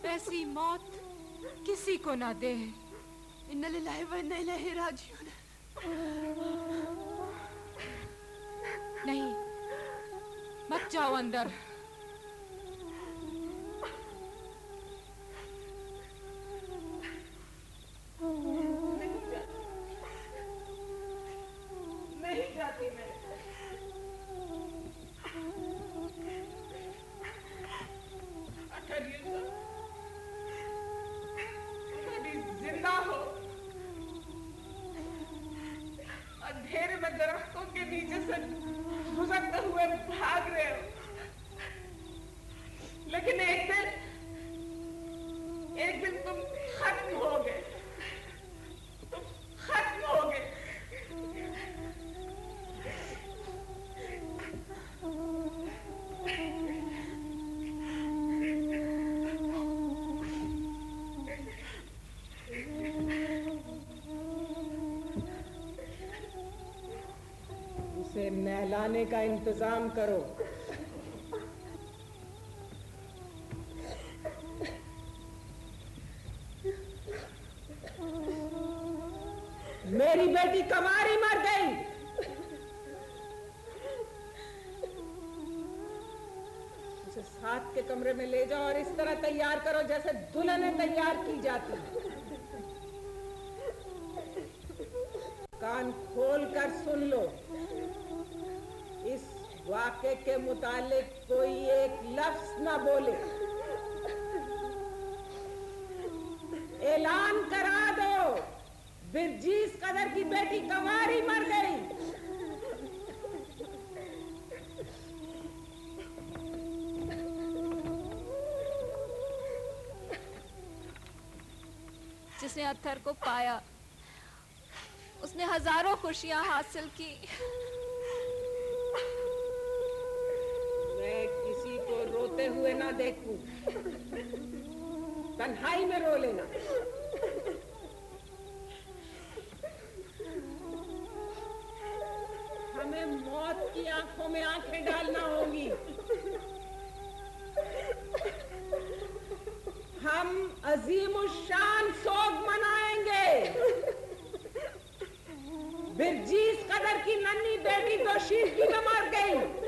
ऐसी मौत किसी को ना दे। इन्ना लिल्लाहि व इन्ना इलैहि राजिऊन। नहीं, मत जाओ अंदर। नहीं जाती मैं। जिंदा हो, अंधेरे में दरख्तों के नीचे से गुजरते हुए भाग रहे हो, लेकिन एक दिन तुम खत्म होगे, तुम खत्म होगे। इसे नहलाने का इंतजाम करो। मेरी बेटी कमारी मर गई। उसे साथ के कमरे में ले जाओ और इस तरह तैयार करो जैसे दुल्हनें तैयार की जाती है। कान खोल कर सुन लो, इस वाक़े के मुतालिक कोई एक लफ्ज ना बोले। ऐलान करा दो, बिरजीस कदर की बेटी कमारी मर गई। जिसने अत्थर को पाया उसने हजारों खुशियां हासिल की। मैं किसी को रोते हुए ना देखूं, तन्हाई में रो लेना। हमें मौत की आंखों में आंखें डालना होगी। हम अजीमुशान सोग मनाएंगे। बिरजीस कदर की नन्ही बेटी तो शीशगी में मर गई।